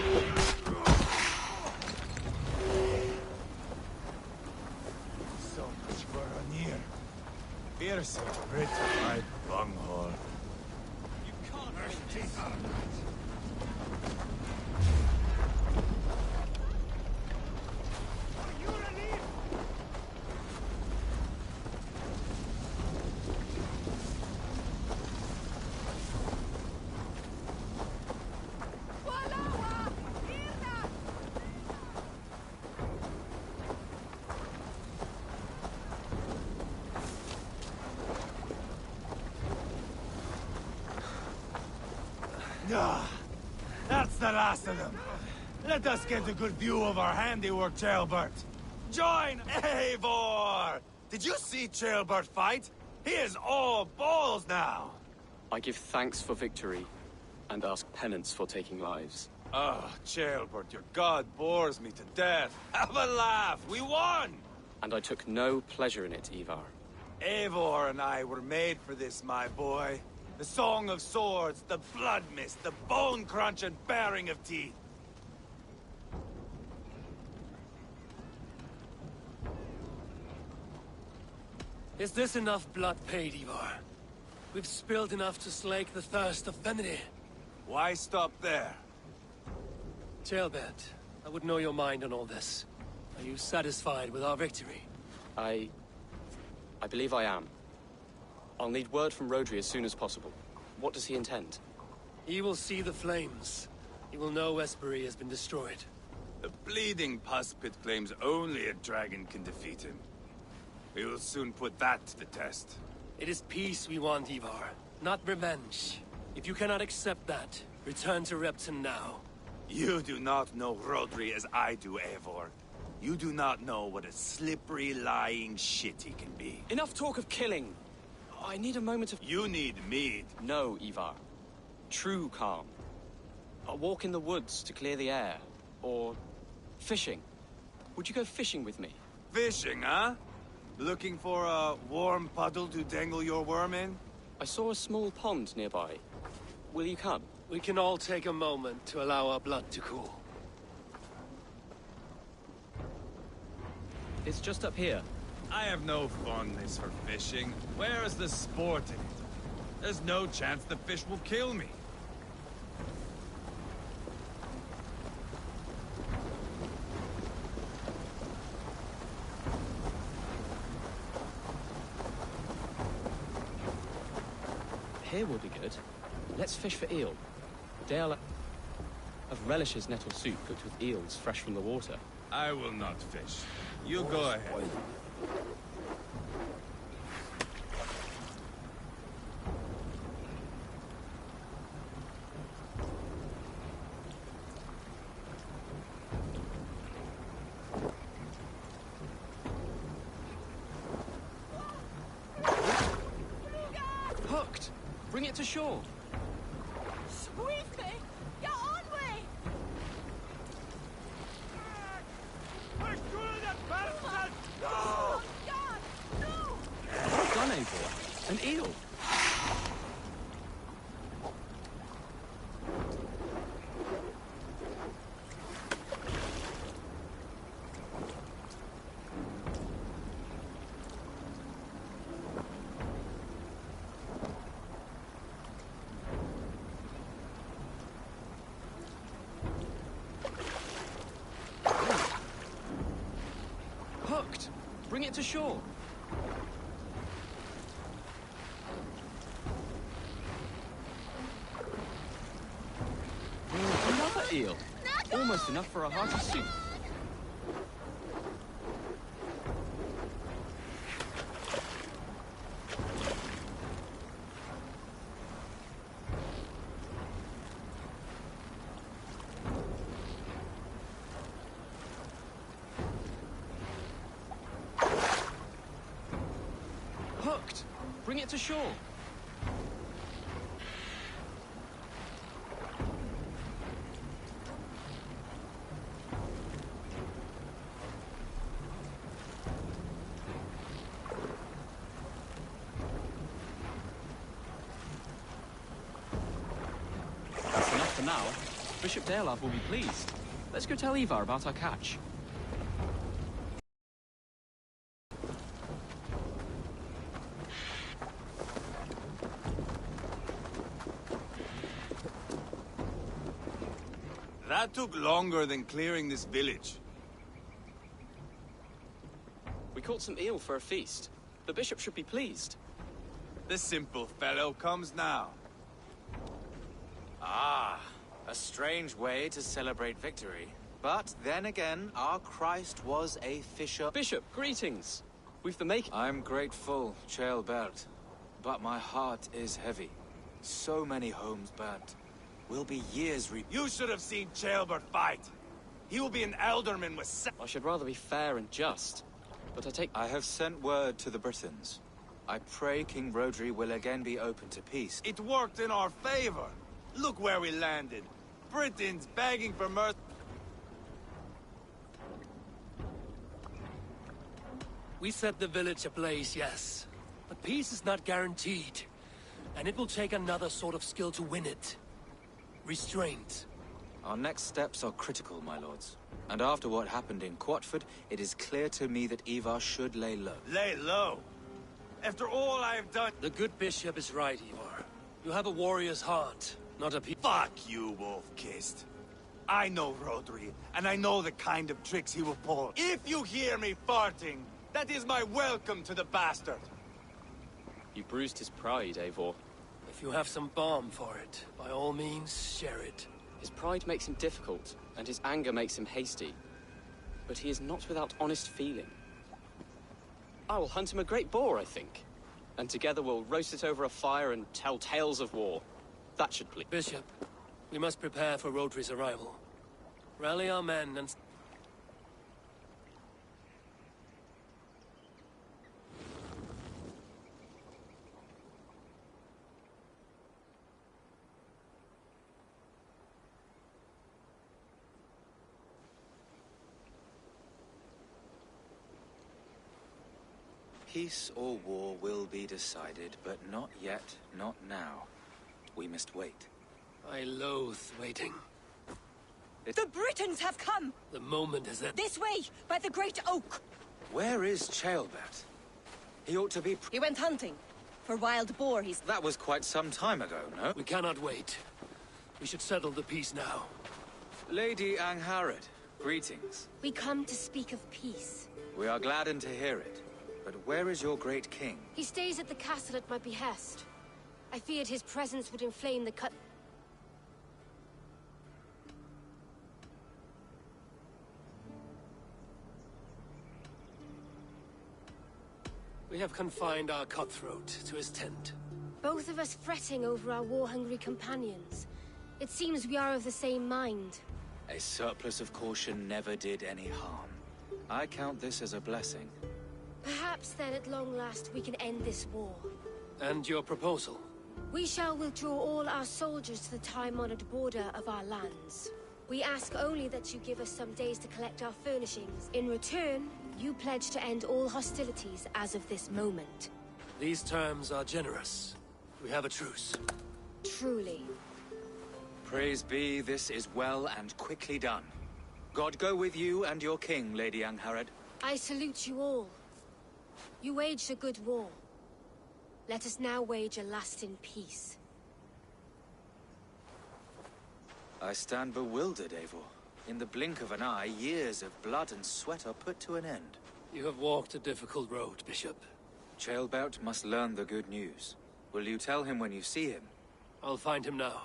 So much for Anir. Fierce Brit, my bunghole. You can't hurt this. That's the last of them. Let us get a good view of our handiwork, Ceolbert. Join Eivor! Did you see Ceolbert fight? He is all balls now. I give thanks for victory, and ask penance for taking lives. Oh, Ceolbert, your god bores me to death. Have a laugh, we won! And I took no pleasure in it, Ivar. Eivor and I were made for this, my boy. The song of swords, the blood mist, the bone crunch and baring of teeth. Is this enough blood paid, Ivar? We've spilled enough to slake the thirst of Feminine. Why stop there? Ceolbert, I would know your mind on all this. Are you satisfied with our victory? I believe I am. I'll need word from Rodri as soon as possible. What does he intend? He will see the flames. He will know Westbury has been destroyed. The bleeding pus pit claims only a dragon can defeat him. We will soon put that to the test. It is peace we want, Ivar, not revenge. If you cannot accept that, return to Repton now. You do not know Rodri as I do, Eivor. You do not know what a slippery, lying shit he can be. Enough talk of killing! I need a moment of... You need mead. No, Ivar. True calm. A walk in the woods to clear the air. Or... fishing. Would you go fishing with me? Fishing, huh? Looking for a warm puddle to dangle your worm in? I saw a small pond nearby. Will you come? We can all take a moment to allow our blood to cool. It's just up here. I have no fondness for fishing. Where is the sport in it? There's no chance the fish will kill me. Here will be good. Let's fish for eel. Dale relishes nettle soup cooked with eels fresh from the water. I will not fish. You go ahead. Hooked! Bring it to shore! Squeeze me! Get on me! Oh, God! No! Well done, Eivor. An eel! Hooked! Bring it to shore! Another eel! Almost enough for a hearty soup. Hooked! Bring it to shore! That's enough for now. Bishop Dearlove will be pleased. Let's go tell Ivar about our catch. That took longer than clearing this village. We caught some eel for a feast. The bishop should be pleased. The simple fellow comes now. Ah, a strange way to celebrate victory. But then again, our Christ was a fisher. Bishop, greetings. We've the make. I'm grateful, Ceolbert, but my heart is heavy. So many homes burnt. Will be years You should have seen Ceolbert fight. He will be an alderman with I should rather be fair and just. But I have sent word to the Britons. I pray King Rodri will again be open to peace. It worked in our favor. Look where we landed. Britons begging for mercy. We set the village ablaze, yes. But peace is not guaranteed. And it will take another sort of skill to win it. Restraint. Our next steps are critical, my lords. And after what happened in Quatford, it is clear to me that Ivar should lay low. Lay low? After all I have done... The good bishop is right, Ivar. You have a warrior's heart, not a Fuck you, Wolf-Kissed. I know Rodri, and I know the kind of tricks he will pull. If you hear me farting, that is my welcome to the bastard. You bruised his pride, Eivor. If you have some balm for it, by all means, share it. His pride makes him difficult, and his anger makes him hasty. But he is not without honest feeling. I will hunt him a great boar, I think. And together we'll roast it over a fire and tell tales of war. That should please. Bishop, we must prepare for Rodri's arrival. Rally our men and... Peace or war will be decided, but not yet, not now. We must wait. I loathe waiting. The Britons have come! The moment is at... This way, by the Great Oak! Where is Ceolbert? He ought to be... He went hunting. For wild boar, he's... That was quite some time ago, no? We cannot wait. We should settle the peace now. Lady Angharad, greetings. We come to speak of peace. We are gladdened to hear it. But where is your great king? He stays at the castle at my behest. I feared his presence would inflame the cut... We have confined our cutthroat to his tent. Both of us fretting over our war-hungry companions. It seems we are of the same mind. A surplus of caution never did any harm. I count this as a blessing. Perhaps then at long last we can end this war. And your proposal? We shall withdraw all our soldiers to the time-honored border of our lands. We ask only that you give us some days to collect our furnishings. In return, you pledge to end all hostilities as of this moment. These terms are generous. We have a truce. Truly. Praise be, this is well and quickly done. God go with you and your king, Lady Angharad. I salute you all. You waged a good war. Let us now wage a lasting peace. I stand bewildered, Eivor. In the blink of an eye, years of blood and sweat are put to an end. You have walked a difficult road, Bishop. Ceolbert must learn the good news. Will you tell him when you see him? I'll find him now.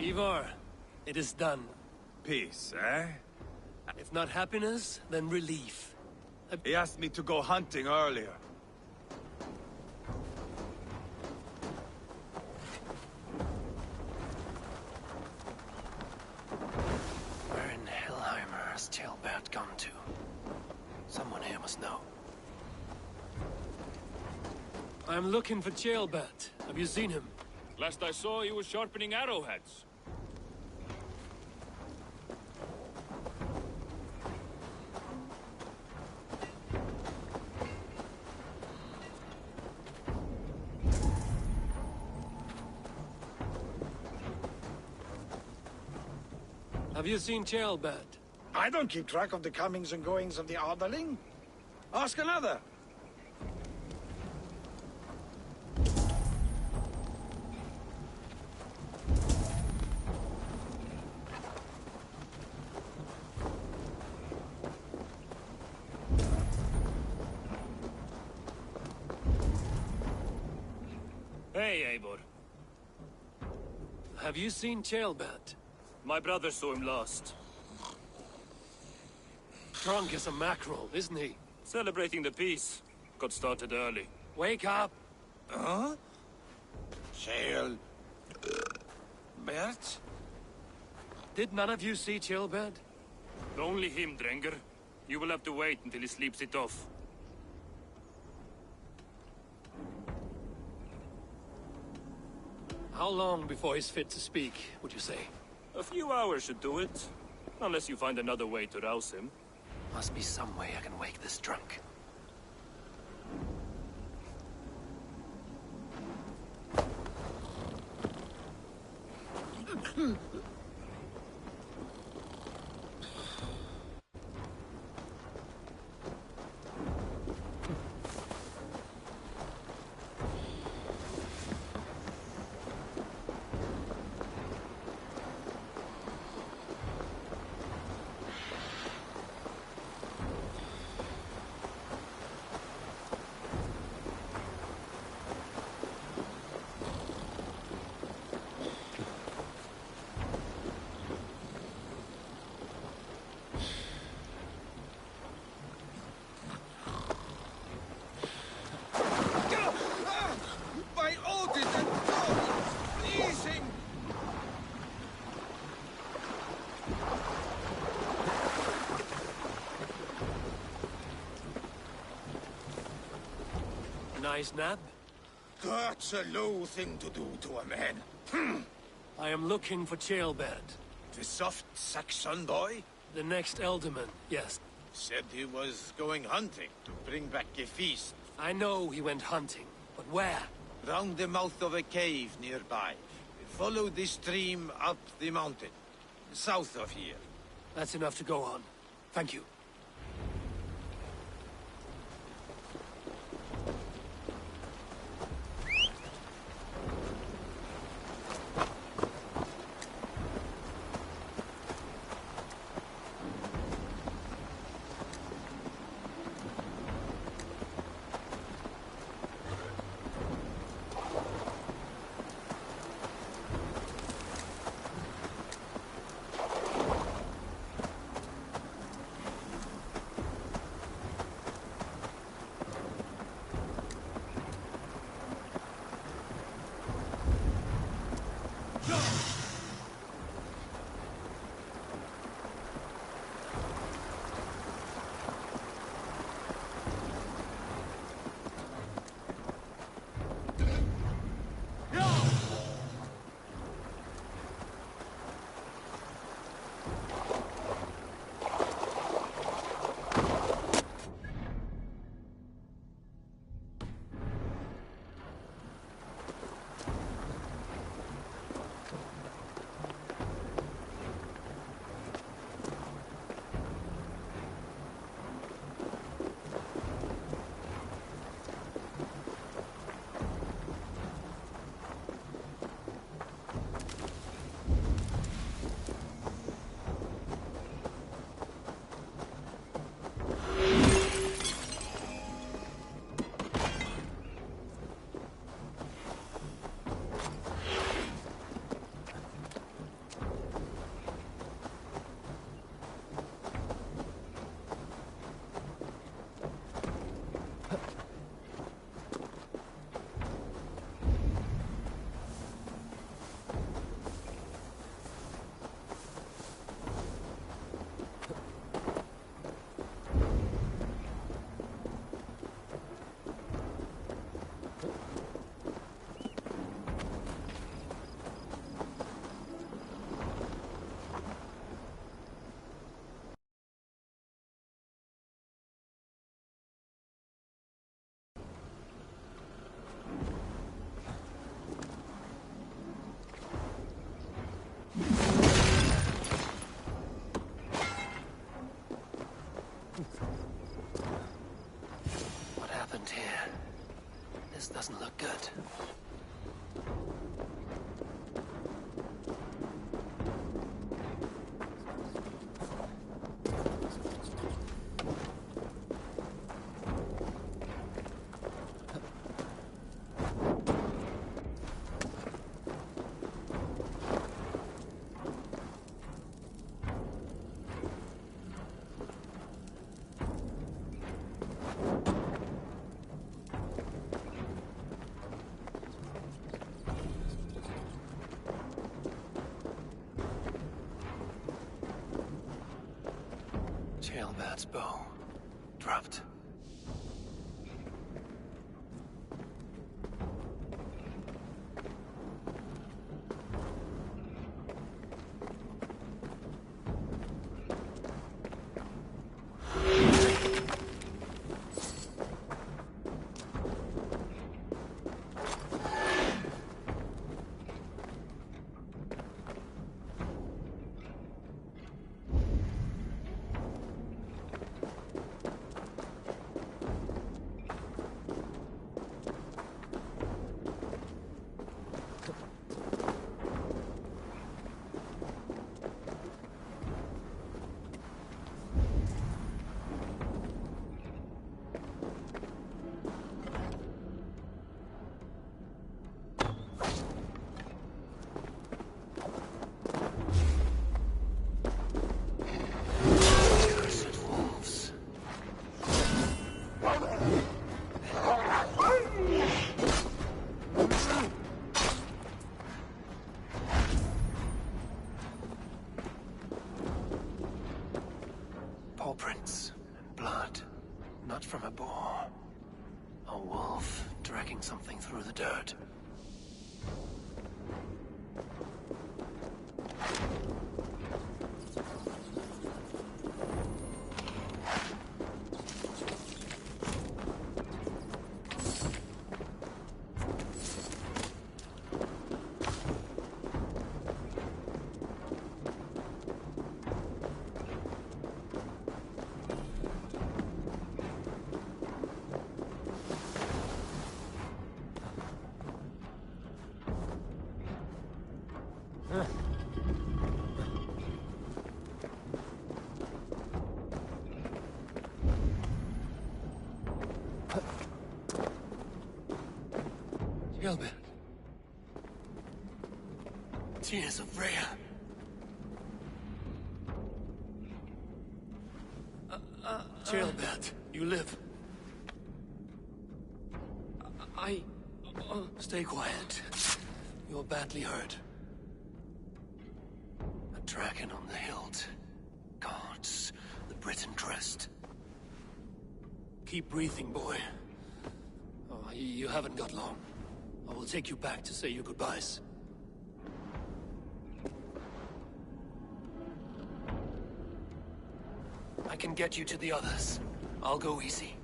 Ivar, it is done. Peace, eh? If not happiness, then relief. He asked me to go hunting earlier. Where in Hellheimer has Ceolbert gone to? Someone here must know. I'm looking for Ceolbert. Have you seen him? Last I saw, he was sharpening arrowheads. Have you seen Ceolbert? I don't keep track of the comings and goings of the Arderling. Ask another. Hey, Eivor. Have you seen Ceolbert? My brother saw him last. Drunk as a mackerel, isn't he? Celebrating the peace. Got started early. Wake up! Huh? Ceolbert? Did none of you see Ceolbert? Only him, Drenger. You will have to wait until he sleeps it off. How long before he's fit to speak, would you say? A few hours should do it. Unless you find another way to rouse him. Must be some way I can wake this drunk. Nice nap? That's a low thing to do to a man. I am looking for Ceolbert. The soft Saxon boy? The next Elderman, yes. Said he was going hunting to bring back a feast. I know he went hunting, but where? Round the mouth of a cave nearby. Follow the stream up the mountain. South of here. That's enough to go on. Thank you. This doesn't look good. Tailbat's bow. Dropped. Paw prints and blood. Not from a boar. A wolf dragging something through the dirt. Gilbert. Tears of Rhea. Gilbert, you live. Stay quiet. You're badly hurt. A dragon on the hilt. Gods, the Briton crest. Keep breathing, boy. Oh, you haven't got long. I will take you back to say your goodbyes. I can get you to the others. I'll go easy.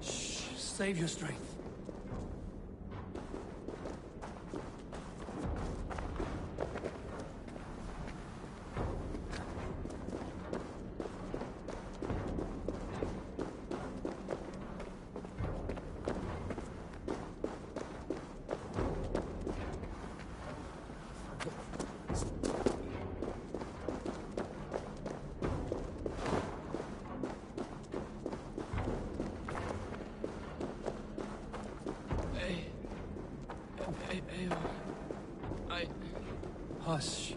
Save your strength. Hush.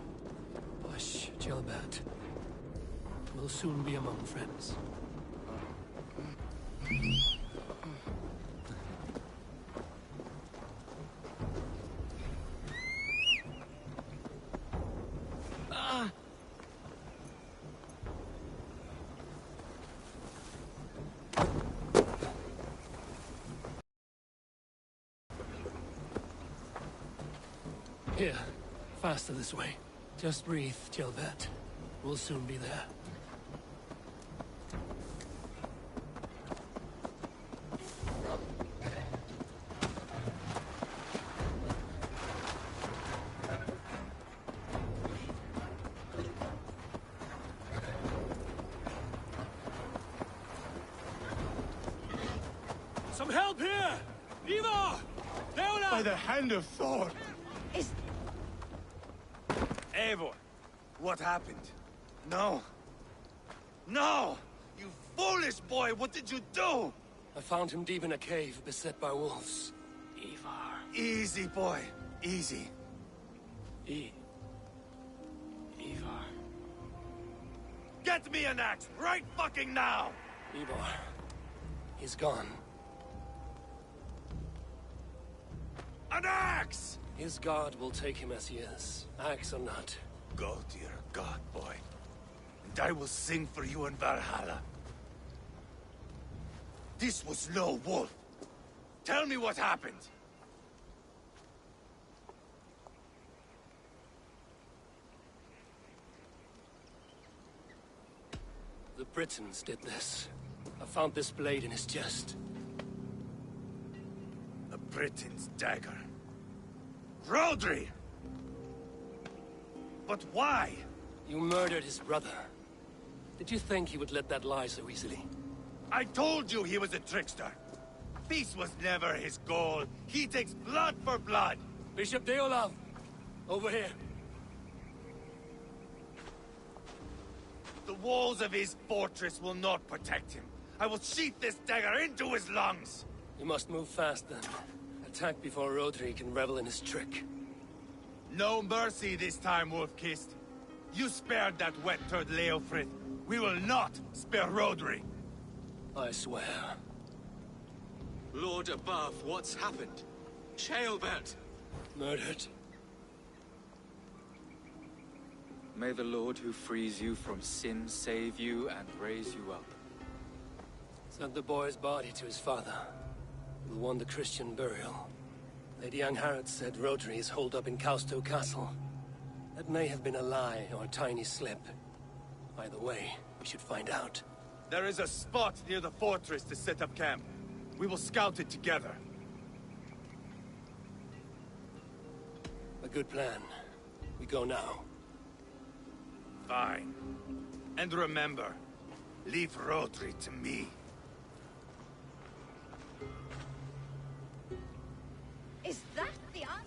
Hush, Gilbert. We'll soon be among friends. Here. Faster this way. Just breathe, Gilbert. We'll soon be there. Some help here! Ivar! Leona! By the hand of Thor! Is... Eivor, what happened? No. No! You foolish boy, what did you do? I found him deep in a cave, beset by wolves. Ivar. Easy, boy. Easy. Ivar. Get me an axe, right fucking now! Ivar. He's gone. An axe! His god will take him as he is, axe or not. Go to your god, boy. And I will sing for you in Valhalla. This was no wolf. Tell me what happened. The Britons did this. I found this blade in his chest. A Briton's dagger. Rodri! But why? You murdered his brother. Did you think he would let that lie so easily? I told you he was a trickster. Peace was never his goal. He takes blood for blood. Bishop Deolav, over here. The walls of his fortress will not protect him. I will sheath this dagger into his lungs. You must move fast then. Attack before Rodri can revel in his trick. No mercy this time, Wolf-Kissed. You spared that wet turd Leofrith. We will not spare Rodri. I swear. Lord above, what's happened? Ceolbert! Murdered. May the Lord who frees you from sin save you and raise you up. Sent the boy's body to his father. Will want the Christian burial. Lady Angharad said Rodri is holed up in Kausto Castle. That may have been a lie or a tiny slip. Either way, we should find out. There is a spot near the fortress to set up camp. We will scout it together. A good plan. We go now. Fine. And remember, leave Rodri to me. Is that the answer?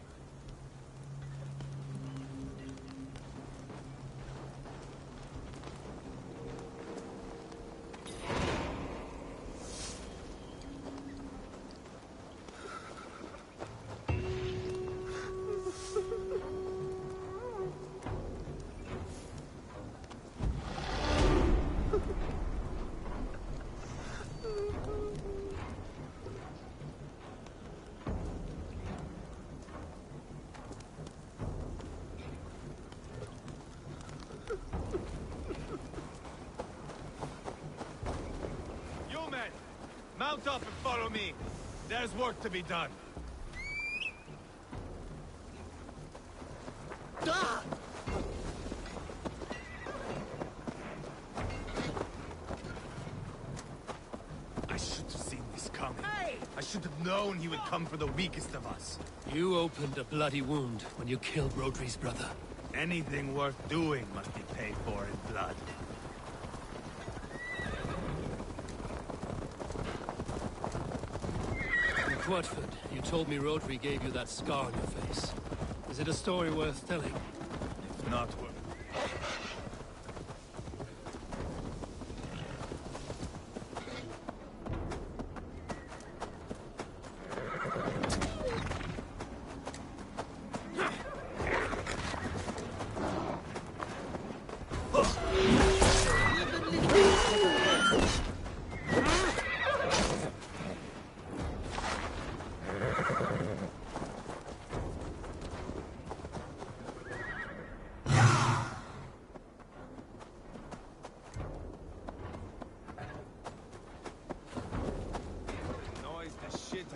Mount up and follow me. There's work to be done. Ah! I should have seen this coming. Hey! I should have known he would come for the weakest of us. You opened a bloody wound when you killed Rodri's brother. Anything worth doing must be paid for in blood. In Quadford, you told me Rodri gave you that scar on your face. Is it a story worth telling? If not worth.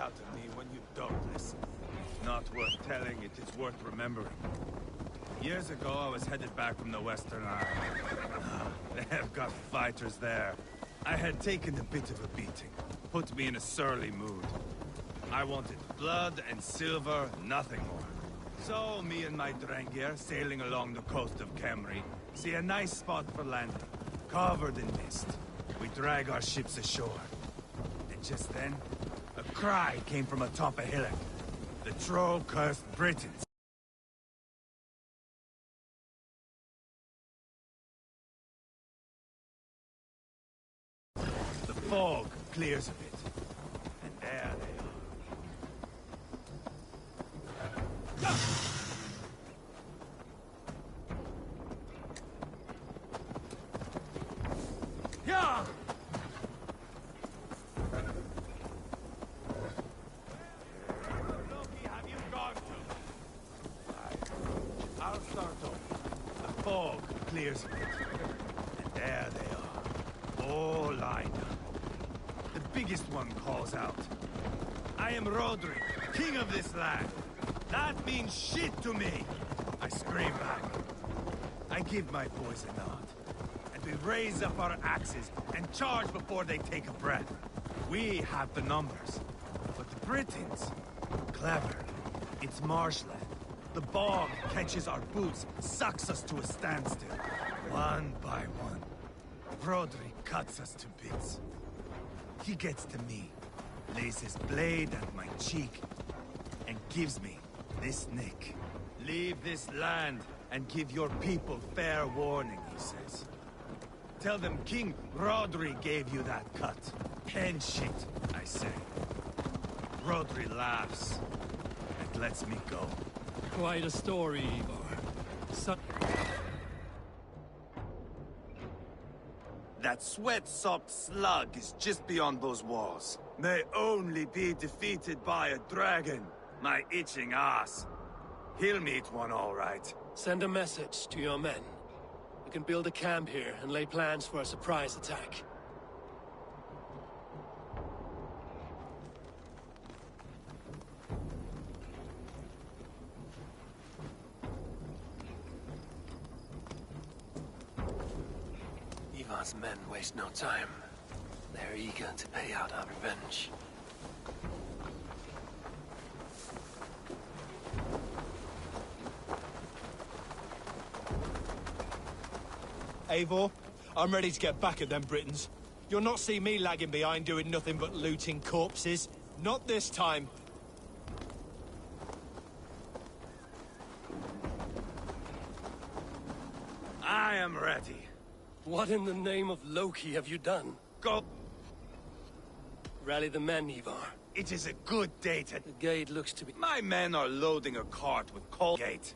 Out of me when you don't listen. Not worth telling, it is worth remembering. Years ago, I was headed back from the Western Isle. They have got fighters there. I had taken a bit of a beating. Put me in a surly mood. I wanted blood and silver, nothing more. So, me and my Drengir, sailing along the coast of Kemri, see a nice spot for landing, covered in mist. We drag our ships ashore. And just then, a cry came from atop a hillock. The troll-cursed Britons. The fog clears a bit, and there they are. Yeah! I'll start off. The fog clears a bit, and there they are, all lined up. The biggest one calls out, "I am Rodri, king of this land. That means shit to me." I scream back. I give my boys a nod, and we raise up our axes and charge before they take a breath. We have the numbers, but the Britons, clever. It's marshland. The bog catches our boots, sucks us to a standstill. One by one, Rodri cuts us to bits. He gets to me, lays his blade at my cheek, and gives me this nick. "Leave this land and give your people fair warning," he says. "Tell them King Rodri gave you that cut." "Hen shit," I say. Rodri laughs and lets me go. Quite a story, Ivar. That sweat-sopped slug is just beyond those walls. May only be defeated by a dragon. My itching ass. He'll meet one all right. Send a message to your men. We can build a camp here and lay plans for a surprise attack. Ivar's men waste no time. They're eager to pay out our revenge. Eivor, I'm ready to get back at them Britons. You'll not see me lagging behind doing nothing but looting corpses. Not this time. I am ready. What in the name of Loki have you done? Go! Rally the men, Ivar. It is a good day to... The gate looks to be... My men are loading a cart with coal gate.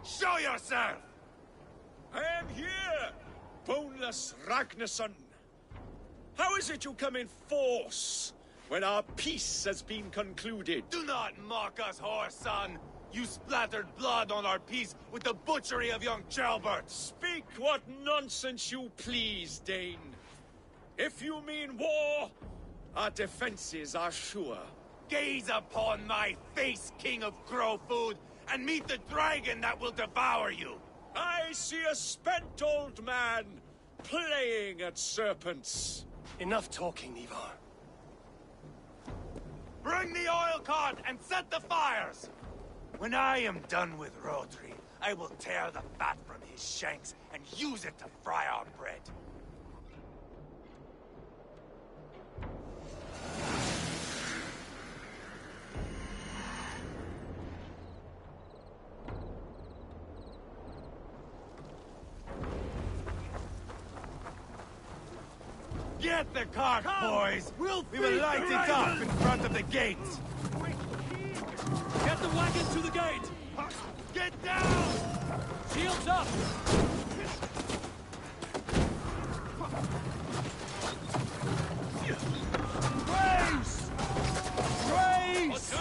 Show yourself! I am here, boneless Ragnarsson. How is it you come in force when our peace has been concluded? Do not mock us, whoreson! You splattered blood on our peace with the butchery of young Chalbert! Speak what nonsense you please, Dane. If you mean war, our defenses are sure. Gaze upon my face, King of Crow Food, and meet the dragon that will devour you! I see a spent old man playing at serpents. Enough talking, Ivar. Bring the oil cart and set the fires! When I am done with Rodri, I will tear the fat from his shanks and use it to fry our bread. Get the cart, boys! We will light it up in front of the gate! Get the wagon to the gate! Get down! Shields up! Grace! Grace! Let's go!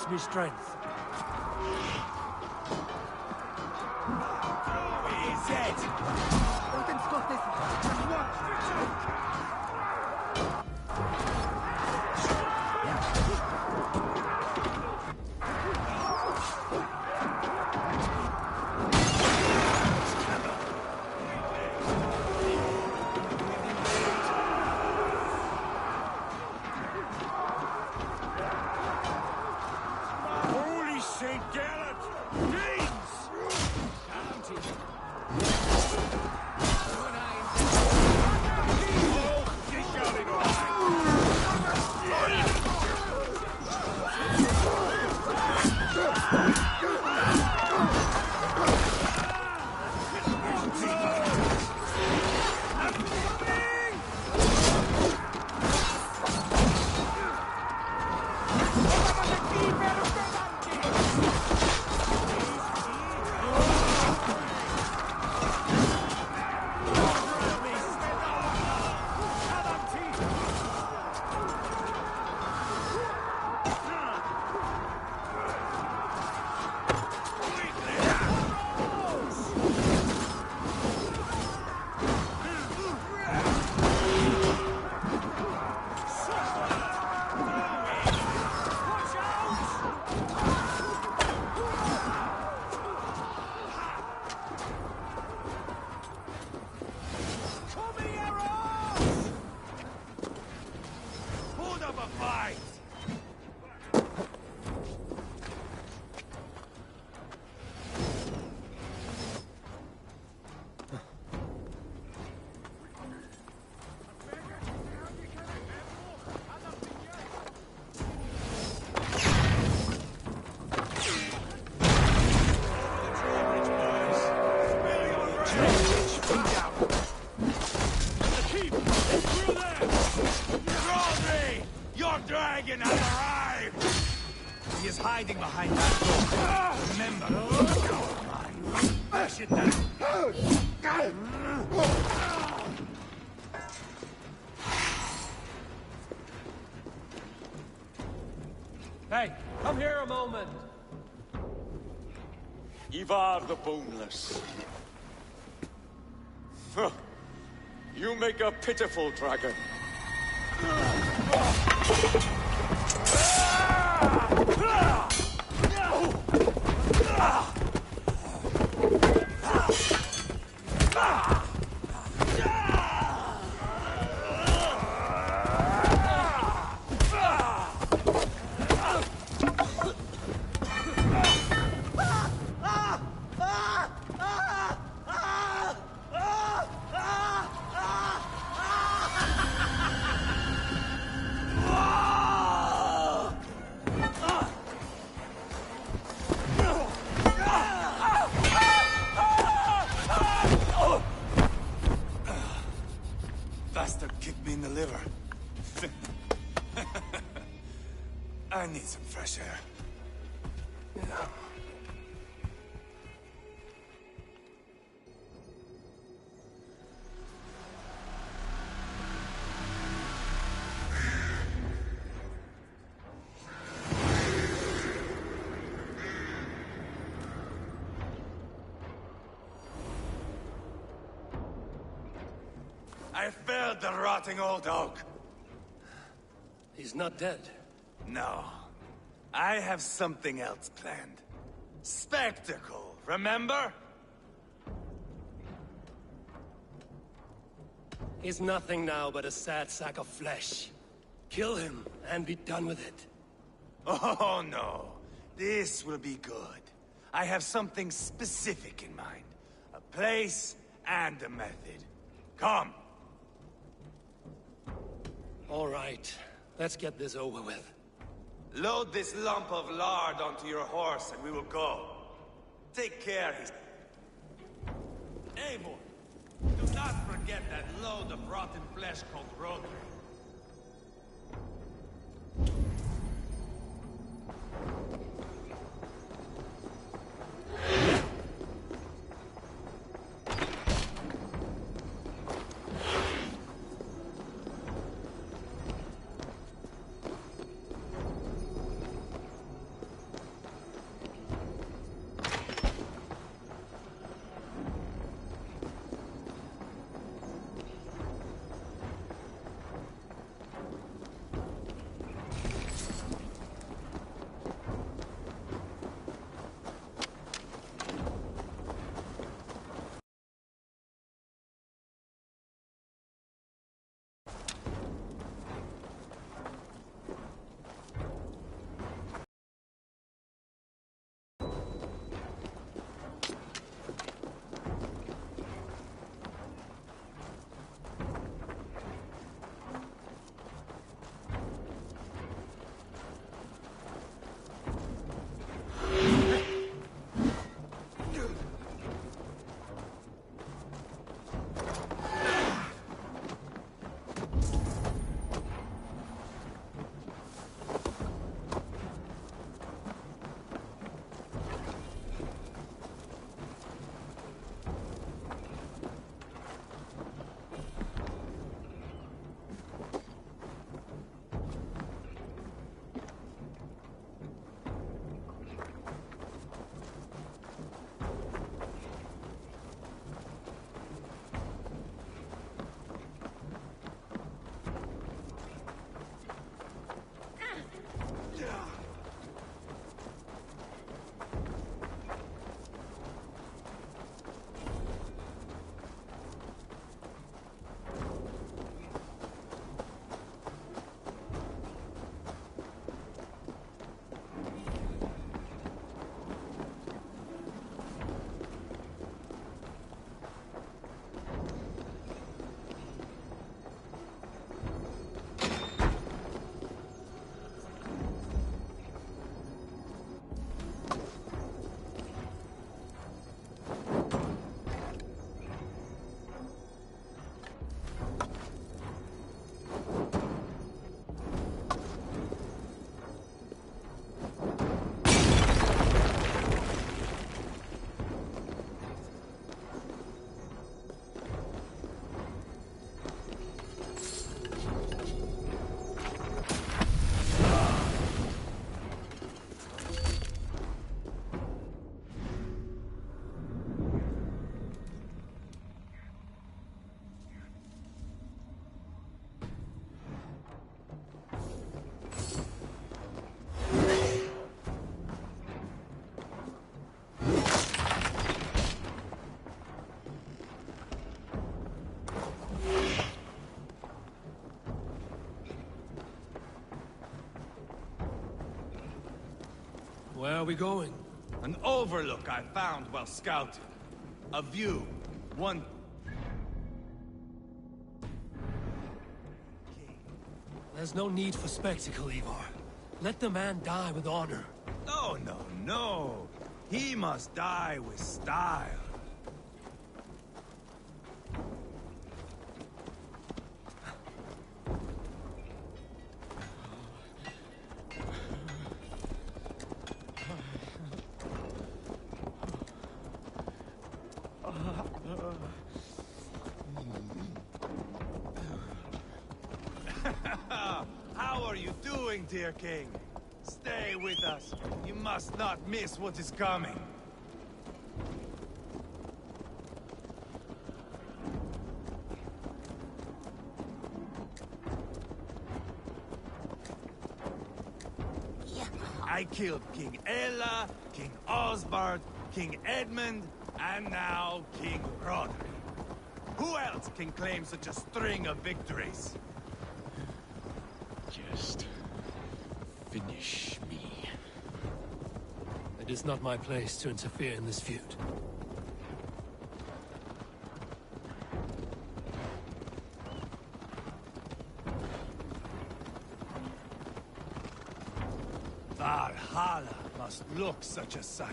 gives me strength. Holy Saint Gallant! James! dragon has arrived! He is hiding behind that door. Remember, bash it down. Hey, come here a moment. Ivar the Boneless. Huh. You make a pitiful dragon. Bastard kicked me in the liver. I need some fresh air. Yeah. I felled the rotting old oak. He's not dead. No. I have something else planned. Spectacle, remember? He's nothing now but a sad sack of flesh. Kill him and be done with it. Oh, no. This will be good. I have something specific in mind. A place and a method. Come. All right. Let's get this over with. Load this lump of lard onto your horse and we will go. Take care, Eivor, do not forget that load of rotten flesh called Rodri. are we going? An overlook I found while scouting. A view. One... There's no need for spectacle, Ivar. Let the man die with honor. No, no, no. He must die with style. How are you doing, dear king? Stay with us. You must not miss what is coming. I killed King Ella, King Osbert, King Edmund, and now King Roderick. Who else can claim such a string of victories? Just finish me. It is not my place to interfere in this feud. Valhalla must look such a sight.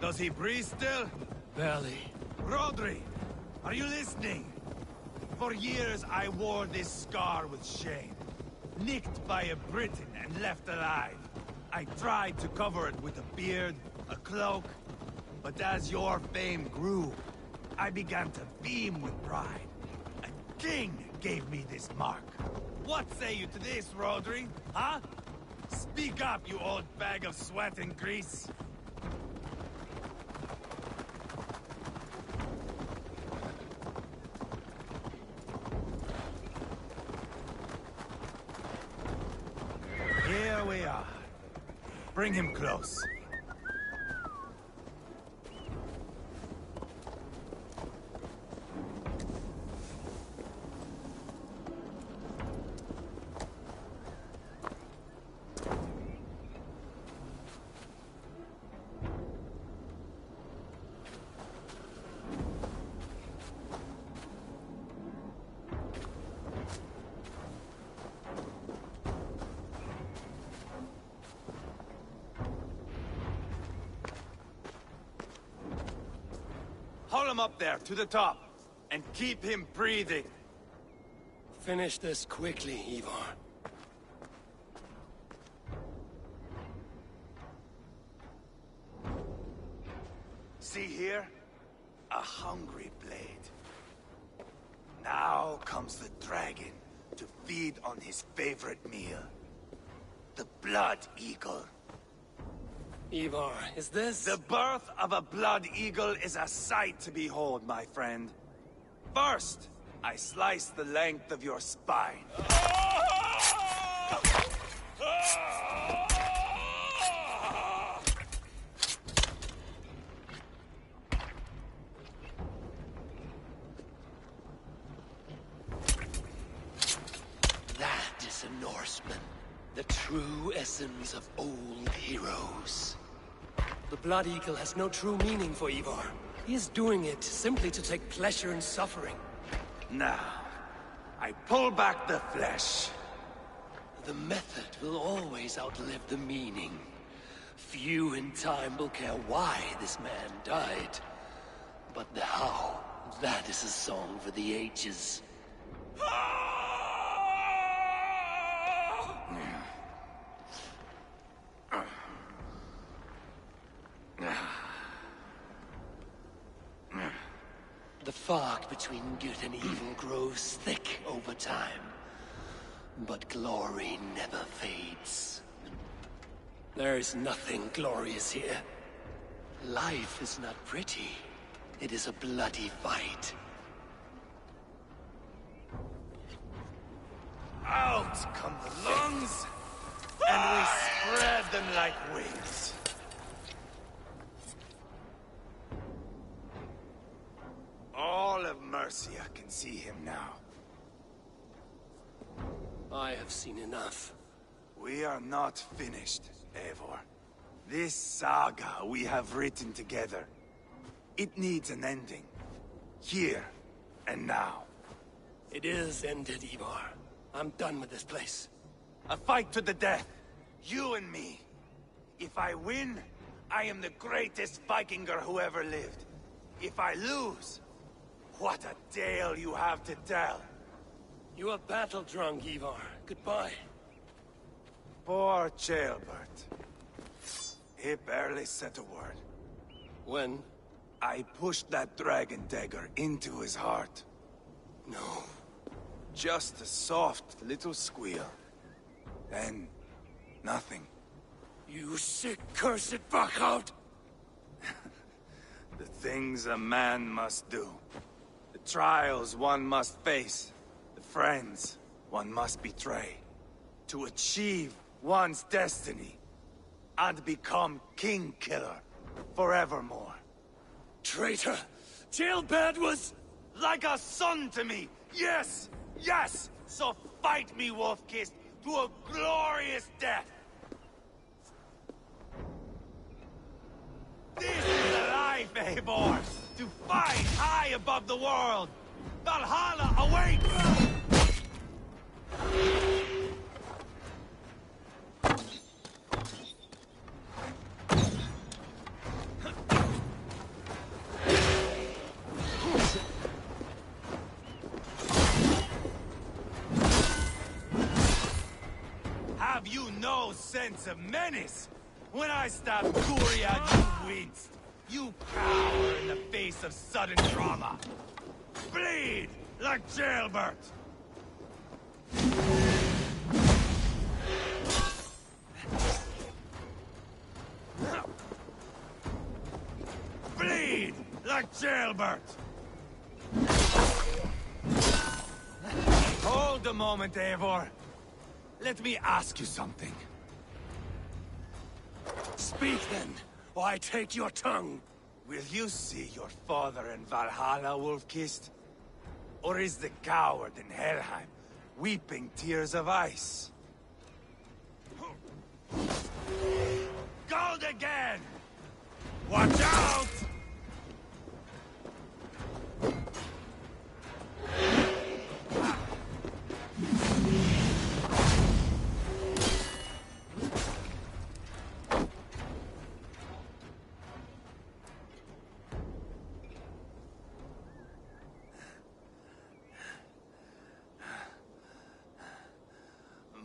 Does he breathe still? Barely. Rodri, are you listening? For years I wore this scar with shame. Nicked by a Briton and left alive. I tried to cover it with a beard, a cloak, but as your fame grew, I began to beam with pride. A king gave me this mark. What say you to this, Rodri? Huh? Speak up, you old bag of sweat and grease. Here we are. Bring him close. Haul him up there, to the top, and keep him breathing. Finish this quickly, Ivar. See here? A hungry blade. Now comes the dragon to feed on his favorite meal. The Blood Eagle. Ivar, is this... The birth of a Blood Eagle is a sight to behold, my friend. First, I slice the length of your spine. That is a Norseman. The true essence of old heroes. The Blood Eagle has no true meaning for Ivar. He is doing it simply to take pleasure in suffering. Now, I pull back the flesh. The method will always outlive the meaning. Few in time will care why this man died. But the how, that is a song for the ages. The fog between good and evil grows thick over time. But glory never fades. There is nothing glorious here. Life is not pretty. It is a bloody fight. Out come the lungs, and we spread them like wings. Mercia can see him now. I have seen enough. We are not finished, Eivor. This saga we have written together, it needs an ending. Here and now. It is ended, Ivar. I'm done with this place. A fight to the death. You and me. If I win, I am the greatest Vikinger who ever lived. If I lose, what a tale you have to tell. You are battle-drunk, Ivar. Goodbye. Poor Ceolbert. He barely said a word. When? I pushed that dragon dagger into his heart. No. Just a soft little squeal. Then, nothing. You sick, cursed fuck-out! The things a man must do. The trials one must face. The friends one must betray. To achieve one's destiny. And become king-killer forevermore. Traitor! Ceolbert was... like a son to me! Yes! Yes! So fight me, Wolf-Kissed, to a glorious death! This is the life, Eivor! To fight high above the world! Valhalla awaits! Have you no sense of menace? When I stabbed Guriad, you winced. You cower in the face of sudden trauma. Bleed like Ceolbert. Bleed like Ceolbert. Hold a moment, Eivor. Let me ask you something. Speak then, or I take your tongue. Will you see your father in Valhalla, Wolf-Kissed? Or is the coward in Helheim weeping tears of ice? Gold again! Watch out!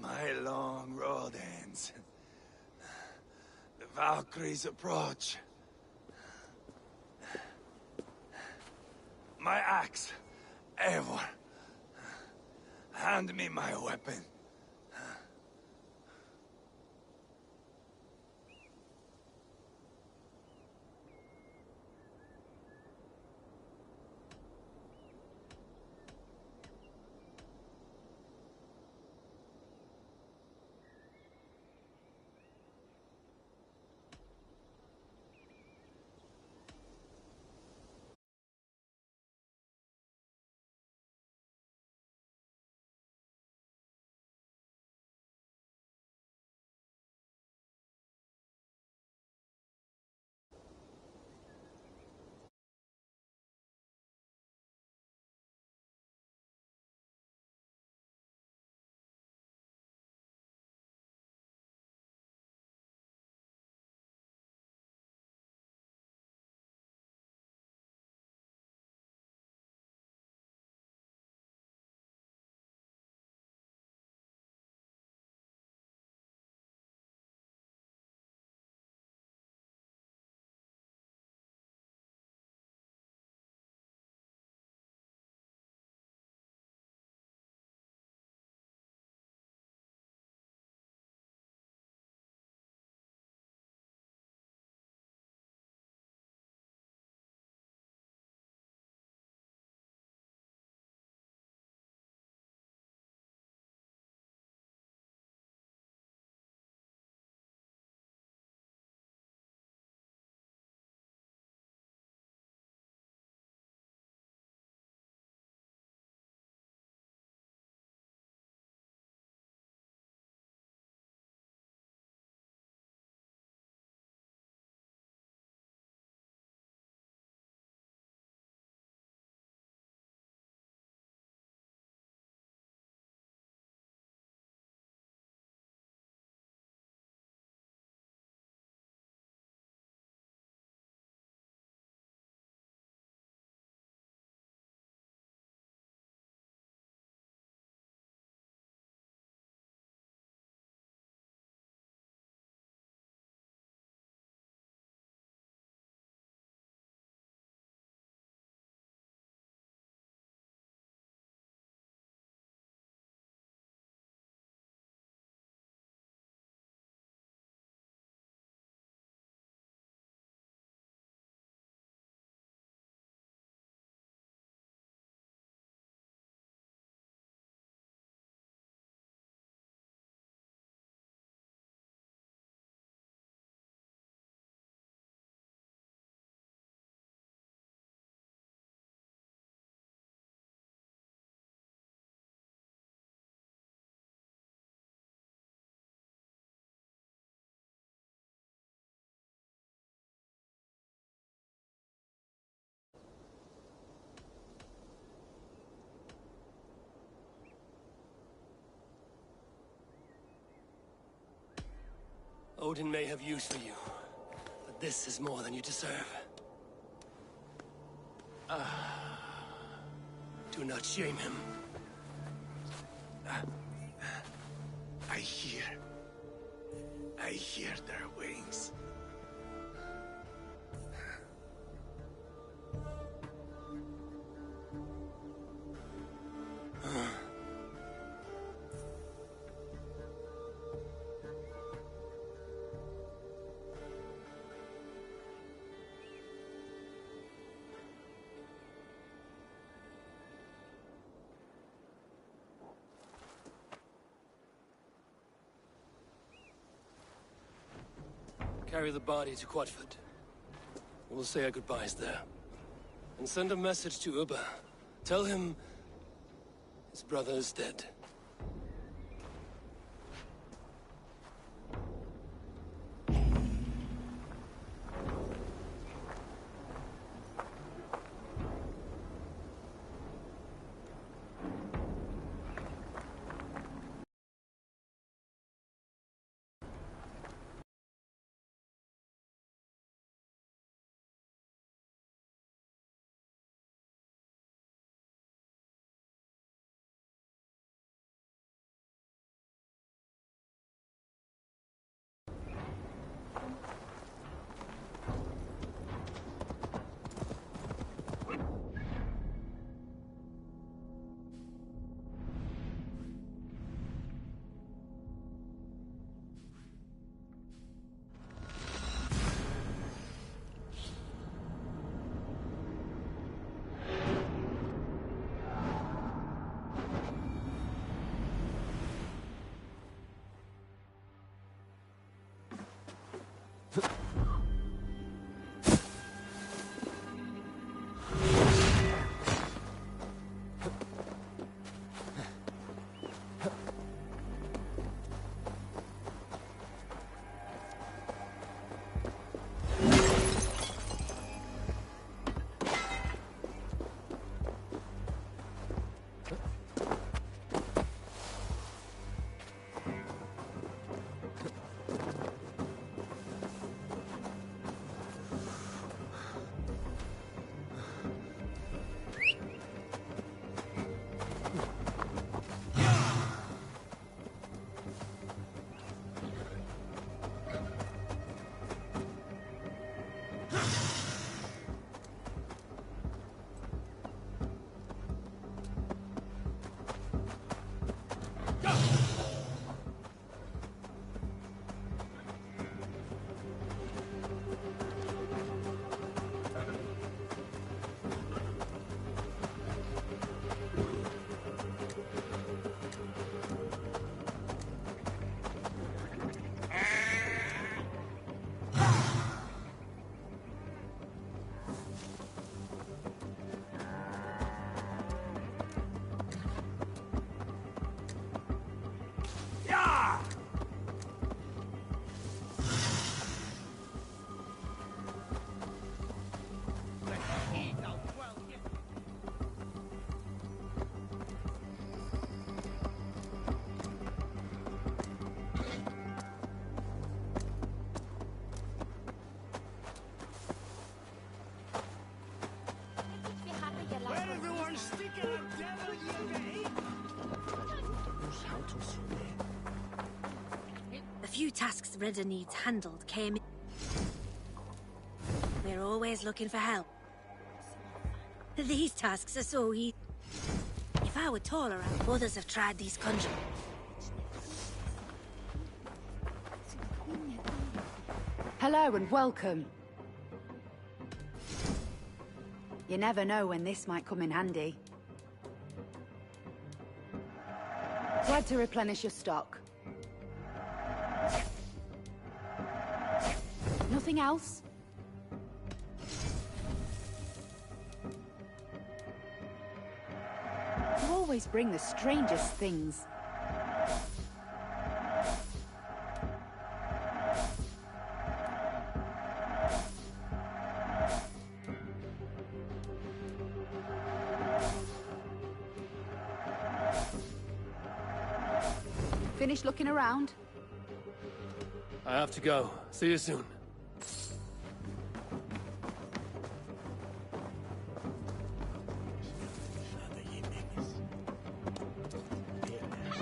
My long road ends. The Valkyries approach. My axe, Eivor. Hand me my weapon. Odin may have use for you, but this is more than you deserve. Do not shame him. I hear their wings. Carry the body to Quatford. We'll say our goodbyes there. And send a message to Ubba. Tell him his brother is dead. The few tasks Ridder needs handled came in. We're always looking for help. These tasks are so easy. If I were taller, others have tried these conjuring. Hello and welcome. You never know when this might come in handy. Glad to replenish your stock. Nothing else? You always bring the strangest things. Finished looking around? I have to go. See you soon.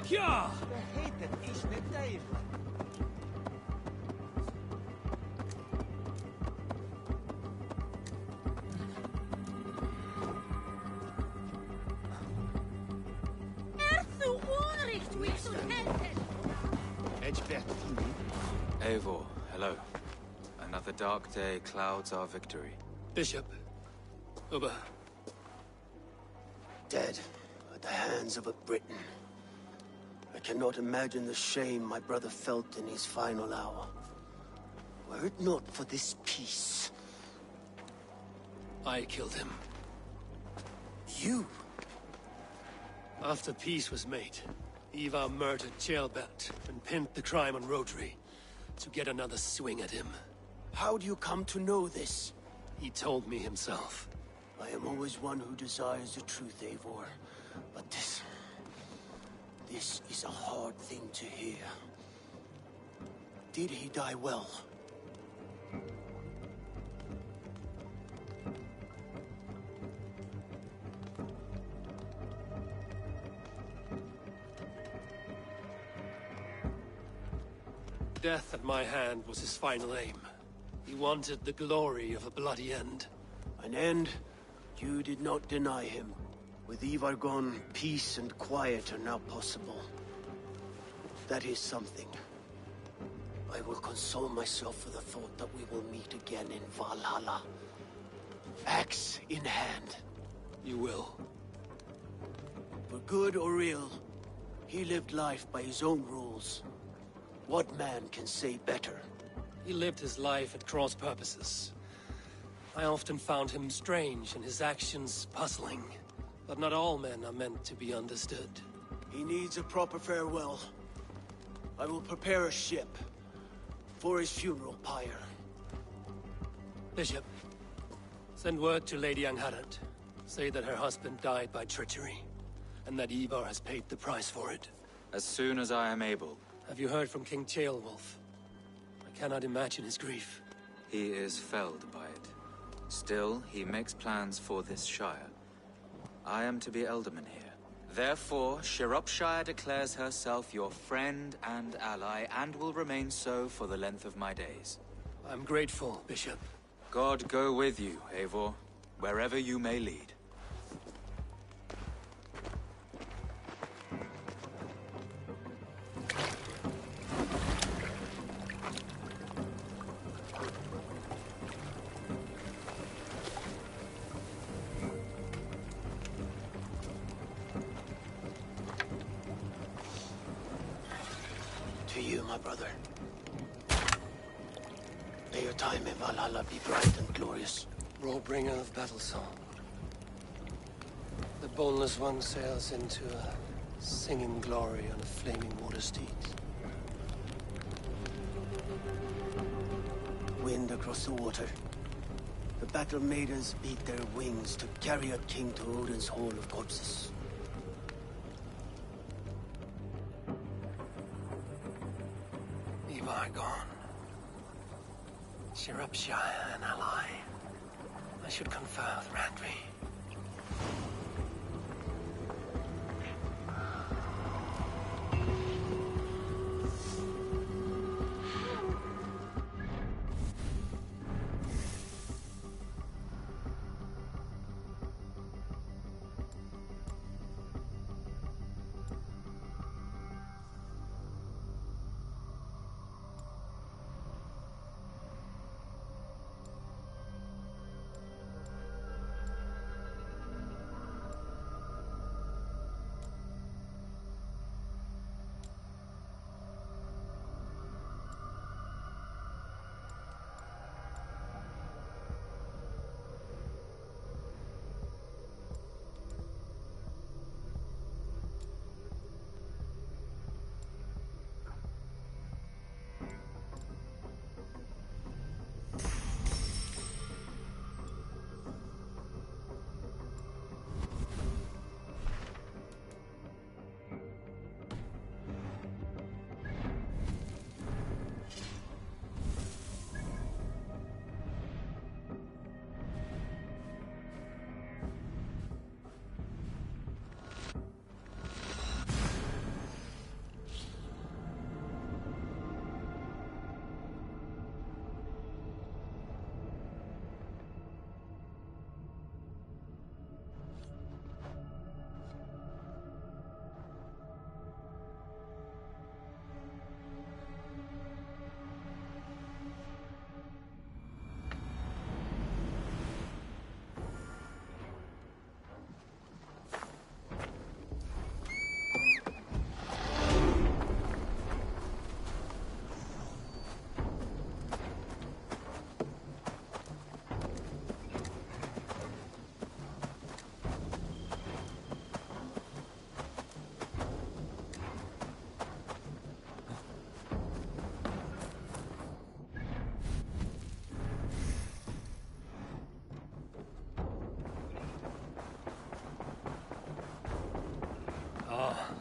Ja! Eivor, hello. Another dark day clouds our victory. Bishop. Uber. Dead at the hands of a Briton. I cannot imagine the shame my brother felt in his final hour. Were it not for this peace... I killed him. You? After peace was made, Ivar murdered Ceolbert and pinned the crime on Rodri to get another swing at him. How do you come to know this? He told me himself. I am always one who desires the truth, Eivor. But this is a hard thing to hear. Did he die well? Death at my hand was his final aim. He wanted the glory of a bloody end. An end you did not deny him. With Ivar gone, peace and quiet are now possible. That is something. I will console myself for the thought that we will meet again in Valhalla. Axe in hand. You will. For good or ill, he lived life by his own rules. What man can say better? He lived his life at cross purposes. I often found him strange and his actions puzzling. But not all men are meant to be understood. He needs a proper farewell. I will prepare a ship for his funeral pyre. Bishop, send word to Lady Angharad. Say that her husband died by treachery, and that Ivar has paid the price for it. As soon as I am able. Have you heard from King Ceolwulf? I cannot imagine his grief. He is felled by it. Still, he makes plans for this Shire. I am to be Alderman here. Therefore, Shropshire declares herself your friend and ally, and will remain so for the length of my days. I'm grateful, Bishop. God go with you, Eivor, wherever you may lead. To you, my brother. May your time in Valhalla be bright and glorious. Roll-bringer of battle song. The boneless one sails into a singing glory on a flaming water steed. Wind across the water. The battle maidens beat their wings to carry a king to Odin's Hall of Corpses. Ivar gone. Shropshire an ally. I should confer with Randvi.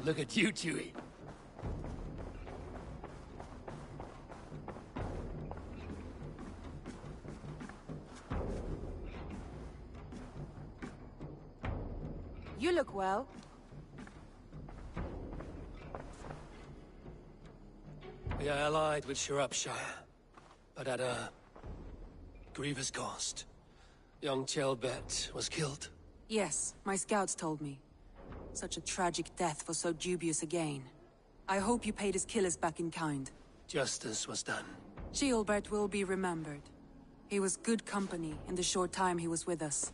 look at you, Chewie. You look well. We are allied with Shropshire, but at a grievous cost. Young Chelbet was killed. Yes, my scouts told me. Such a tragic death for so dubious a gain. I hope you paid his killers back in kind. Justice was done. Ceolbert will be remembered. He was good company in the short time he was with us.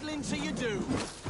whistling till you do.